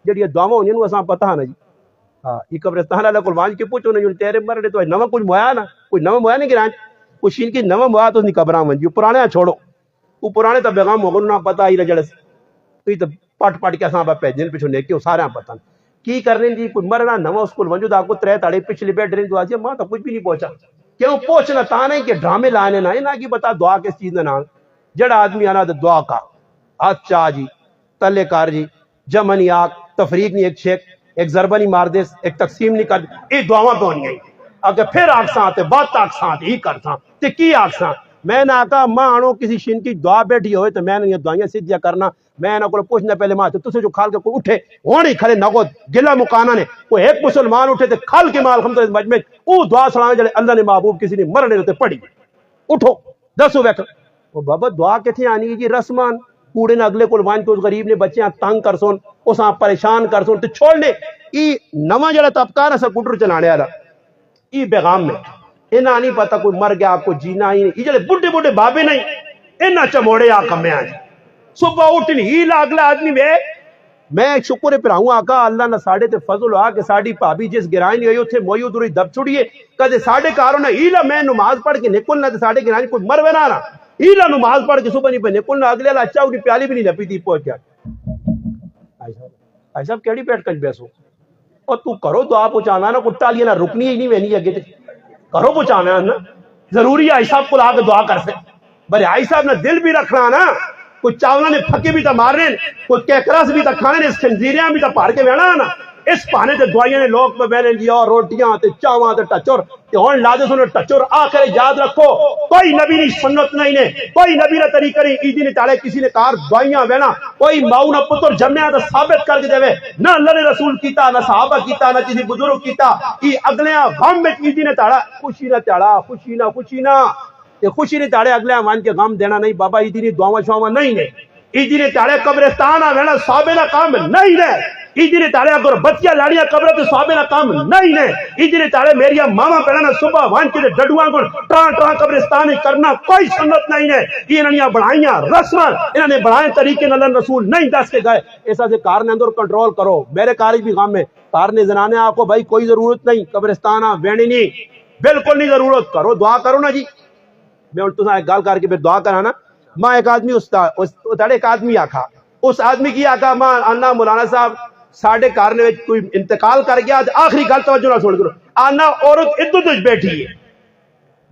جڑی دعاواں ہونی نو اساں پتہ نہ جی ہاں یہ قبرستان والے کو وانج کے پوچھو نہ تیرے مرنے تو نواں کچھ مویا نا کوئی نواں مویا نہیں گرانچ کچھ ان کی نواں مویا تو نہیں قبراں ونجو پرانے چھوڑو وہ پرانے تو بیغام ہو نہ پتہ ہی رجڑ تو پٹ کے اساں بھیجن پیچھے نے کہ سارے پتہ کی کرنے جی کوئی مرنا نواں اسکول ونجو دا کو ترے تاڑے پچھلی بیٹھ رہی دعا جی ماں تو کچھ بھی نہیں پہنچا کیوں پہنچنا تا نہیں کہ ڈرامے لانے نہ نہ کی بتا دعا کس چیز نہ جڑا آدمی آنا تو دعا کا اچھا جی تلے کار جی جمع نہیں آگ تفریق نہیں ایک شیک ایک ضربہ نہیں مار دے ایک تقسیم نہیں کر دے یہ دعاواں پہ ہونی گئی اگر پھر آکساں تے بات آکساں تے ہی کرساں تے کی آکساں میں نہ آکا ماں آنو کسی شن کی دعا بیٹھی ہوئے تو میں نے یہ دعائیاں سیدھیا کرنا میں نہ کو پوچھنا پہلے ماں تو تسے جو کھال کے کوئی اٹھے ہونی کھلے نگو گلہ مکانا نے کوئی ایک مسلمان اٹھے تے کھال کے مال خمدہ مجمع او دعا سلامے جڑے اللہ نے محبوب کسی نے مرنے ہوتے پڑھی اٹھو دسو بیکھ وہ بابا دعا کتھے آنی جی رسمان کوڑے نے اگلے کول وان کے اس غریب نے بچیاں تنگ کر سون اساں پریشان کر سون تے چھوڑ لے ای نواں جڑا طبقہ نا سکوٹر چلانے والا ای بیغام میں انہاں نہیں پتہ کوئی مر گیا کوئی جینا ہی نہیں یہ جڑے بڈھے بڈھے بابے نہیں انہاں چموڑے آ کمے آ صبح اٹھنی ہی لاگلا آدمی وے میں شکر پراؤں آقا اللہ نہ ساڑھے تے فضل آ کہ ساڑھی پابی جس گرائیں نہیں ہوئی اتھے موئی ادھر دب چھڑیے کدے ساڑھے کاروں نے ہیلا میں نماز پڑھ کے نکلنا تے ساڑھے گرائیں کوئی مر وینا رہا ہیلا نماز پڑھ کے صبح نہیں پہ نکلنا اگلے اللہ اچھا انہیں پیالی بھی نہیں لپی تھی پہنچ گیا آئی صاحب کیڑی پیٹ کج بیسو اور تو کرو دعا پہنچانا نا کٹا لیا نا رکنی ہی نہیں وینی اگے تے کرو پہنچانا نا ضروری ہے آئی صاحب کو لا کے دعا کر سے بھلے آئی صاحب نے دل بھی رکھنا نا کوئی چاولا نے پھکے بھی تا مارنے کوئی کیکرس بھی تا کھانے اس خنزیریاں بھی تا پار کے بینا نا اس پانے تے دعائیاں نے لوگ پہ بینے لیا روٹیاں تے چاواں تے ٹچور تے ہون لادے سنے ٹچور آخر یاد رکھو کوئی نبی نہیں سنت نہیں نے کوئی نبی نہ طریقہ نہیں ایدی نے تاڑے کسی نے کار دعائیاں بینا کوئی ماؤں نہ پتر جمعہ تا ثابت کر کے دے وے نہ اللہ نے رسول کیتا نہ صحابہ کیتا نہ کسی بزرگ کیتا ای اگلیاں غم میں ایدی نے تاڑا خوشی نہ تاڑا خوشی نہ یہ خوشی نے تاڑے اگلے مان کے غم دینا نہیں بابا ایدی نے دعاواں شواواں نہیں نے ایدی نے تاڑے قبرستان آوینا صحابے نہ کام نہیں نے ایدی نے تاڑے اگر بچیاں لاڑیاں قبر تو صحابے نہ کام نہیں نے ایدی نے تاڑے میریا ماما پہنا صبح وان کے ڈڈواں کو ٹران قبرستان کرنا کوئی سنت نہیں ہے یہ انہاں بڑھائیاں رسماں انہاں نے بڑھائیں طریقے نہ اللہ رسول نہیں دس کے گئے ایسا سے کار نے اندر کنٹرول کرو میرے کاری بھی غم میں کار نے زنانے آپ کو بھائی کوئی ضرورت نہیں قبرستان وینی نہیں بالکل نہیں ضرورت کرو دعا کرو نا جی میں ان تو ایک گال کر کے پھر دعا کرانا ماں ایک آدمی ایک آدمی آکھا اس آدمی کی آکھا ماں آنا مولانا صاحب ساڑھے کارنے میں کوئی انتقال کر گیا آخری گال توجہ نہ سوڑ کرو آنا عورت عدت وچ بیٹھی ہے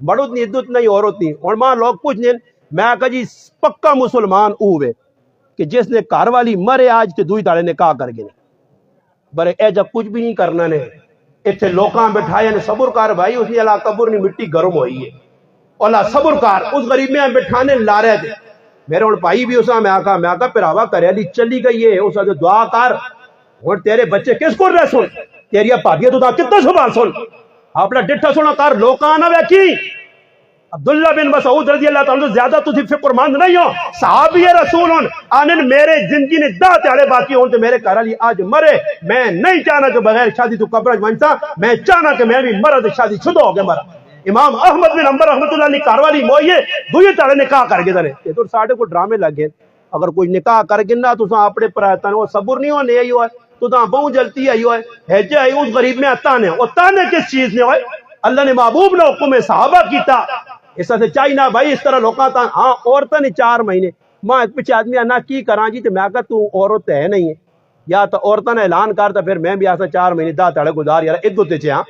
مرد نہیں عدت نہیں عورت نہیں اور ماں لوگ پوچھنے میں کہا جی پکا مسلمان ہوئے کہ جس نے گھر والی مرے آج تے دوئی تاڑے نکاح کر گئے برے اے جب کچھ بھی نہیں کرنا نے اتنے لوکاں بٹھائے نے صبر کار بھائی اسی اللہ قبر نہیں مٹی گرم ہوئی ہے اللہ صبر کار اس غریب میں بٹھانے لا رہے تھے میرے ان بھائی بھی اسا میں آقا پراوا کرے علی چلی گئی ہے اسا جو دعا کر اور تیرے بچے کس کو رہ سن تیری پاگیا تو دا کتنا سبحان سن اپنا ڈٹھا سونا کار لوکاں نہ ویکھی عبداللہ بن مسعود رضی اللہ تعالیٰ زیادہ تُسی فکر مند نہیں ہو صحابی رسول ہون آنن میرے زندگی نے دا تیارے باقی ہون تو میرے گھر والی آج مرے میں نہیں چاہنا کہ بغیر شادی تو قبر منسا میں چاہنا کہ میں بھی مرد شادی شدہ ہو گیا مرا امام احمد بن حنبل رحمۃ اللہ علیہ گھر والی موئیے دوئے تاڑے نکاح کر گئے تھے یہ تو ساڑھے کو ڈرامے لگے اگر کوئی نکاح کر گنا تو ساں اپنے پرایتاں وہ صبر نہیں ہونے آئی ہوئے تو تاں بہوں جلتی آئی ہوئے حجہ آئی اس غریب میں تانے وہ تانے کس چیز نے ہوئے اللہ نے محبوب نے حکم صحابہ کیتا اس سے چاہیے نہ بھائی اس طرح لوکاں تاں ہاں عورتاں نے 4 مہینے ماں پیچھے آدمی نہ کی کراں جی تے میں کہا تو عورت ہے نہیں ہے یا تو عورتاں نے اعلان کرتا پھر میں بھی ایسا 4 مہینے دا تڑے گزار یار عدت تے ہاں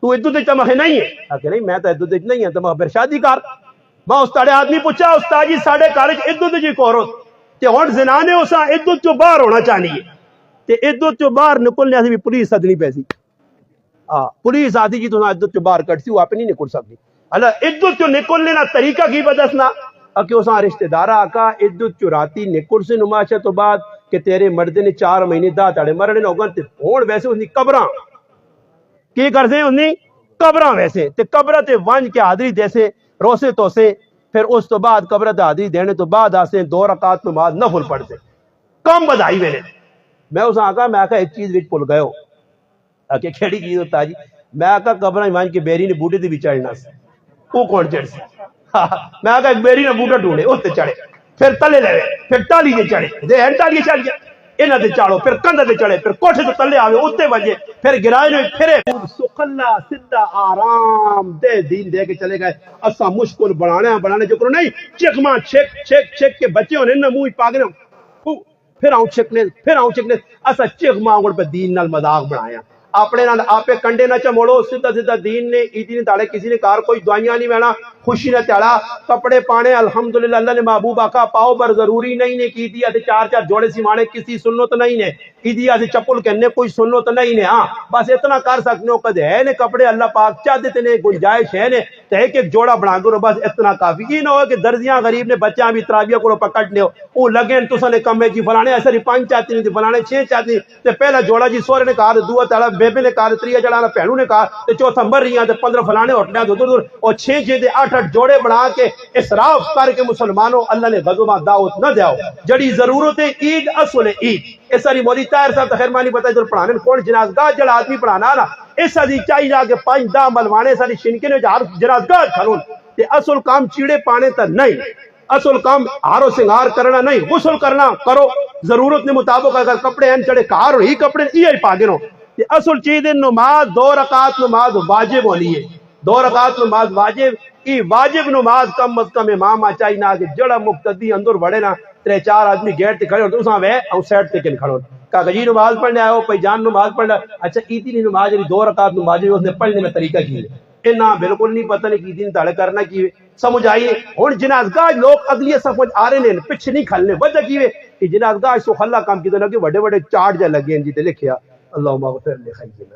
تو عدت تے تمہیں نہیں ہے کہ نہیں میں تو عدت تے نہیں ہے تو پھر شادی کر میں استاد آدمی پوچھا استاد جی ساڈے کالج عدت جی کو عورت تے ہن زنا نے اساں عدت چوں باہر ہونا چاہنی ہے تے عدت چوں باہر نکلنے سے بھی پولیس سدنی پیسی پولیس آتی جی تو عدت چوں باہر کٹ سی وہ آپ نہیں نکل سکتی اللہ عدت چوں نکلنے نا طریقہ کی بدسنا کہ اساں رشتہ دارا آقا عدت چوں راتی نکل سے نماشہ تو بعد کہ تیرے مرد نے 4 مہینے دا تاڑے مرنے ہوگن تے ہون ویسے اس نے قبراں کی کر سے انہیں قبراں ویسے تے قبرہ تے ونج کے حاضری دیسے روسے تو سے پھر اس تو بعد قبرہ تے حاضری دینے تو بعد آسے 2 رکعت نماز نفل پڑھ سے کم بدائی میں نے میں اساں آقا ایک چیز وچ بھول گئے ہو کہ کھیڑی چیز ہوتا جی میں آقا قبراں ونج کے بیری نے بوٹے تے بھی چڑھنا سے وہ کون چڑھ سے میں آقا ایک بیری نے بوٹا ڈھونڈے اس تے چڑھے پھر تلے لے پھر ٹالی دے چڑھے دے ہن ٹالی چڑھ گیا انہاں تے چاڑو پھر کندھ تے چڑھے پھر کوٹھے تے تلے آوے اوتے وجے پھر گرائے نے پھرے سخلا سیدھا آرام دے دین دے کے چلے گئے اسا مشکل بنانے جو کرو نہیں چکما چھک کے بچے ہونے نہ منہ پاگنے پھر آؤں چھکنے اسا چکما انگڑ پہ دین نال مذاق بنایا اپنے نال آپے کنڈے نہ چموڑو سیدھا دین نے ایدی نے تاڑے کسی نے کار کوئی دعائیاں نہیں بہنا خوشی نہ تیڑا کپڑے پانے الحمدللہ اللہ نے محبوب آقا پاؤ بر ضروری نہیں نے کی دیا تے 4 جوڑے سیمانے کسی سنت نہیں نے کی دیا تے چپل کہنے کوئی سنت نہیں نے ہاں بس اتنا کر سکنے ہو کدے ہے نے کپڑے اللہ پاک چاہ دیتے نے گنجائش ہے نے تے ایک جوڑا بنا کرو بس اتنا کافی یہ نہ ہو کہ درزیاں غریب نے بچیاں بھی تراویہ کو پکڑ لیو او لگے تساں نے کمے جی فلانے ایسا 5 چاہتی نہیں فلانے 6 چاہتی تے پہلا جوڑا جی سورے نے کہا دعا تعالی بیبے نے کہا تریا جڑا پہنو نے کہا تے چوتھا مر رہی ہیں تے 15 فلانے ہوٹلے دور اور 6 تے 8 جوڑے بنا کے اسراف کر کے مسلمانوں اللہ نے غزوہ دعوت نہ دیاؤ جڑی ضرورت ہے عید اصل عید اس ساری مولوی طاہر صاحب خیر مانی پتہ ادھر پڑھانے کون جنازگاہ جڑا آدمی پڑھانا نا اس ساری چاہیے جا کے 5-10 ملوانے ساری شنکے نے ہر جنازگاہ کھڑون تے اصل کام چیڑے پانے تا نہیں اصل کام ہارو سنگار کرنا نہیں غسل کرنا کرو ضرورت نے مطابق اگر کپڑے ہیں چڑے کار ہی کپڑے یہ پاگے نو تے اصل چیز نماز 2 رکعت نماز واجب ہونی ہے 2 رکعت نماز واجب ای واجب نماز کم از کم امام چاہیے نہ کہ جڑا مقتدی اندر بڑے نا 3-4 آدمی گیٹ تے کھڑے ہو تو اساں وے او سائڈ تے کن کھڑو کا جی نماز پڑھنے آئے ہو پئی جان نماز پڑھنا اچھا ایتی نہیں نماز 2 رکعت نماز اس نے پڑھنے میں طریقہ کی ہے نہ بالکل نہیں پتہ نہیں کی دین تاڑے کرنا کی سمجھ آئیے ہن جنازگاہ لوگ اگلی سمجھ آ رہے ہیں پیچھے نہیں کھلنے وجہ کی کہ جنازگاہ سو خلا کام کی لگے بڑے چارٹ جا لگے ہیں جی تے لکھیا اللهم اغفر لخینا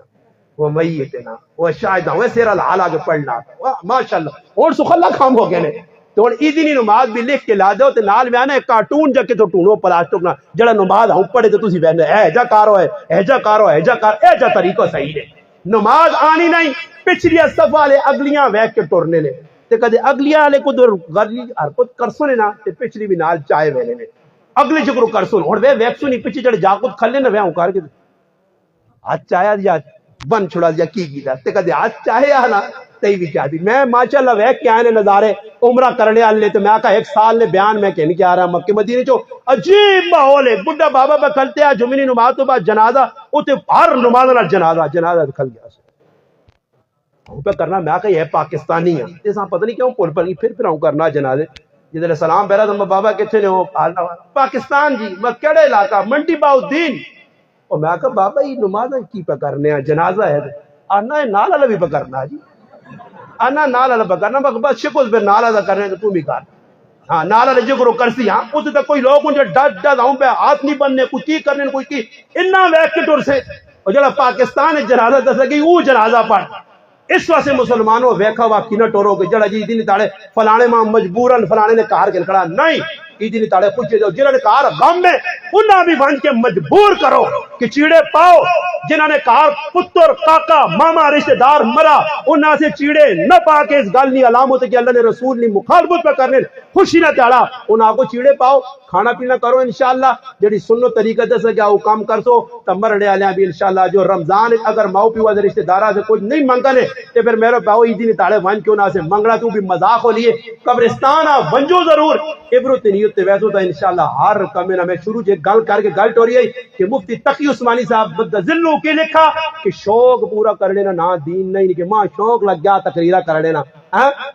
ومیتنا وشاہدہ ویسے الحال آگے پڑھنا ماشاءاللہ اور سو خلا کام ہو گئے نے تو ہن ایدی نماز بھی لکھ کے لا دو تے نال میں نا کارٹون جا کے تو ٹونو پلاسٹک نا جڑا نماز ہوں پڑھے تے تسی ویندے اے جا کارو ہے اے جا کار اے جا طریقہ صحیح ہے نماز آنی نہیں پچھلی صف والے اگلیاں ویکھ کے ٹرنے نے تے کدے اگلیاں والے کو غرضی حرکت کرسو نے نا تے پچھلی بھی نال چائے ویلے نے اگلے چکرو کرسو ہن وے ویکسو نہیں پیچھے جڑے جاکت کھلے نہ وے کر کے ہاتھ چاہیا یا بن چھڑا دیا کی دا تے کدے ہاتھ چاہیا نا تے بھی چاہتی میں ماشاءاللہ ویکھ کے آنے نظارے عمرہ کرنے والے تے میں کہا 1 سال نے بیان میں کہنے کیا رہا مکہ مدینے چو عجیب ماحول ہے بڈھا بابا پہ کھلتے ہیں جمعی نماز تو بعد جنازہ اوتے ہر نماز نال جنازہ کھل گیا ہوں پہ کرنا میں کہا یہ پاکستانی ہیں اس ہاں پتہ نہیں کیوں پول پر پھر ہوں کرنا جنازے جدھر سلام پہلا تو بابا کتنے نے ہو پاکستان جی میں کیڑے علاقہ منڈی باؤ دین اور میں کہا بابا یہ نماز کی پہ کرنے ہیں جنازہ ہے آنا ہے نال والا بھی پہ کرنا جی آنا نال والا پہ کرنا بس شکل پہ نال والا کرنے تو بھی کر ہاں نالا رجے کو کرسی ہاں اس تک کوئی لوگ جو ڈٹ ڈٹ آؤں پہ ہاتھ نہیں بننے کوئی کی کرنے کوئی کی انہاں ویک کے ٹور سے اور جڑا پاکستان جنازہ دس گئی وہ جنازہ پڑھ اس واسطے مسلمانوں ویکھا وا کی نہ ٹورو کہ جڑا جی دن تاڑے فلانے ماں مجبورن فلانے نے کار کے کھڑا نہیں دن تاڑے پوچھے جو جنہوں نے کار غم میں انہاں بھی بن کے مجبور کرو کہ چیڑے پاؤ جنہوں نے کار پتر کاکا ماما رشتہ دار مرا انہاں سے چیڑے نہ پا کے اس گل نہیں علامت کہ اللہ نے رسول نے مخالفت پہ کرنے خوشی نہ چاڑا انہاں کو چیڑے پاؤ کھانا پینا کرو انشاءاللہ جڑی سنو طریقہ دے سے کیا وہ کام کر سو تو مرنے والے بھی انشاءاللہ جو رمضان اگر ماؤ پیوا دے رشتہ دارا سے کچھ نہیں منگنے تے پھر میرے پاؤ عید نے تاڑے ون کیوں نہ سے منگنا تو بھی مذاق ہو لیے قبرستان ونجو ضرور عبرت نیت تے ویسو تو انشاءاللہ ہر کمے نہ میں شروع جے گل کر کے گل ٹوری ہے کہ مفتی تقی عثمانی صاحب ذلو کے لکھا کہ شوق پورا کر لینا نہ دین نہیں کہ ماں شوق لگ گیا تقریرہ کر لینا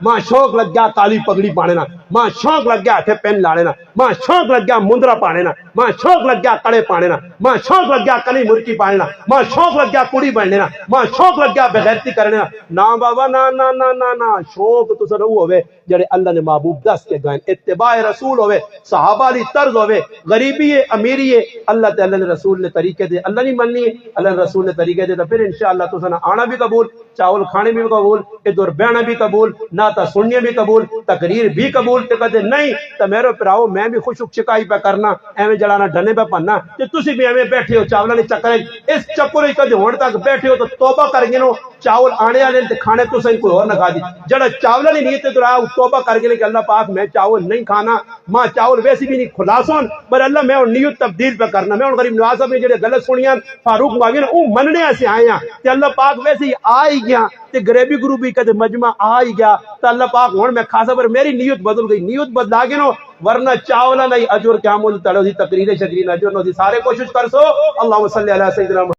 ماں شوق لگ گیا کالی پگڑی پانے نا ماں شوق لگ گیا ہتھے پین لانے نا ماں شوق لگ گیا مندرا پانے نا ماں شوق لگ گیا کڑے پانے نا ماں شوق لگ گیا کلی مرکی پانے نا ماں شوق لگ گیا کڑی بننے نا ماں شوق لگ گیا بغیرتی کرنے نا بابا نا نا نا نا نا شوق تو سر وہ ہوئے جڑے اللہ نے محبوب دس کے گائن اتباع رسول ہوئے صحابہ لی طرز ہوئے غریبی ہے امیری ہے اللہ تے اللہ نے رسول نے طریقے دے اللہ نہیں مننی ہے اللہ نے رسول نے طریقے دے تو پھر انشاءاللہ تو سنا آنا بھی قبول چاول کھانے بھی قبول ادھر بہنا بھی قبول ناتا سننے بھی قبول تقریر بھی قبول تے کہتے نہیں تو میرے پراؤ میں بھی خوش چکائی پہ کرنا ایویں جڑانا ڈھنے پہ پننا تے تسی بھی ایویں بیٹھے ہو چاولا نے چکر اس چکر ہی کدے ہون تک بیٹھے ہو تو توبہ کر گے نو چاول آنے والے تے کھانے تو سین کوئی اور نہ کھا دی جڑا چاولا نہیں نیت تو رہا توبہ کر کے کہ اللہ پاک میں چاول نہیں کھانا ماں چاول ویسی بھی نہیں خلاصون پر اللہ میں نیت تبدیل پہ کرنا میں غریب نواز صاحب نے جڑے غلط سنیاں فاروق معاویہ نے او مننے سے آئے ہیں تے اللہ پاک ویسے ہی آ ہی گیا تے غریبی گروپی کدے مجمع آ ہی گیا تو اللہ پاک ہن میں خاصا پر میری نیت بدل گئی نیت بدلا گے نو ورنہ چاولا نہیں اجر کیا مول تڑو دی تقریر شکرین اجر نو دی سارے کوشش کر سو اللہم صلی علی سیدنا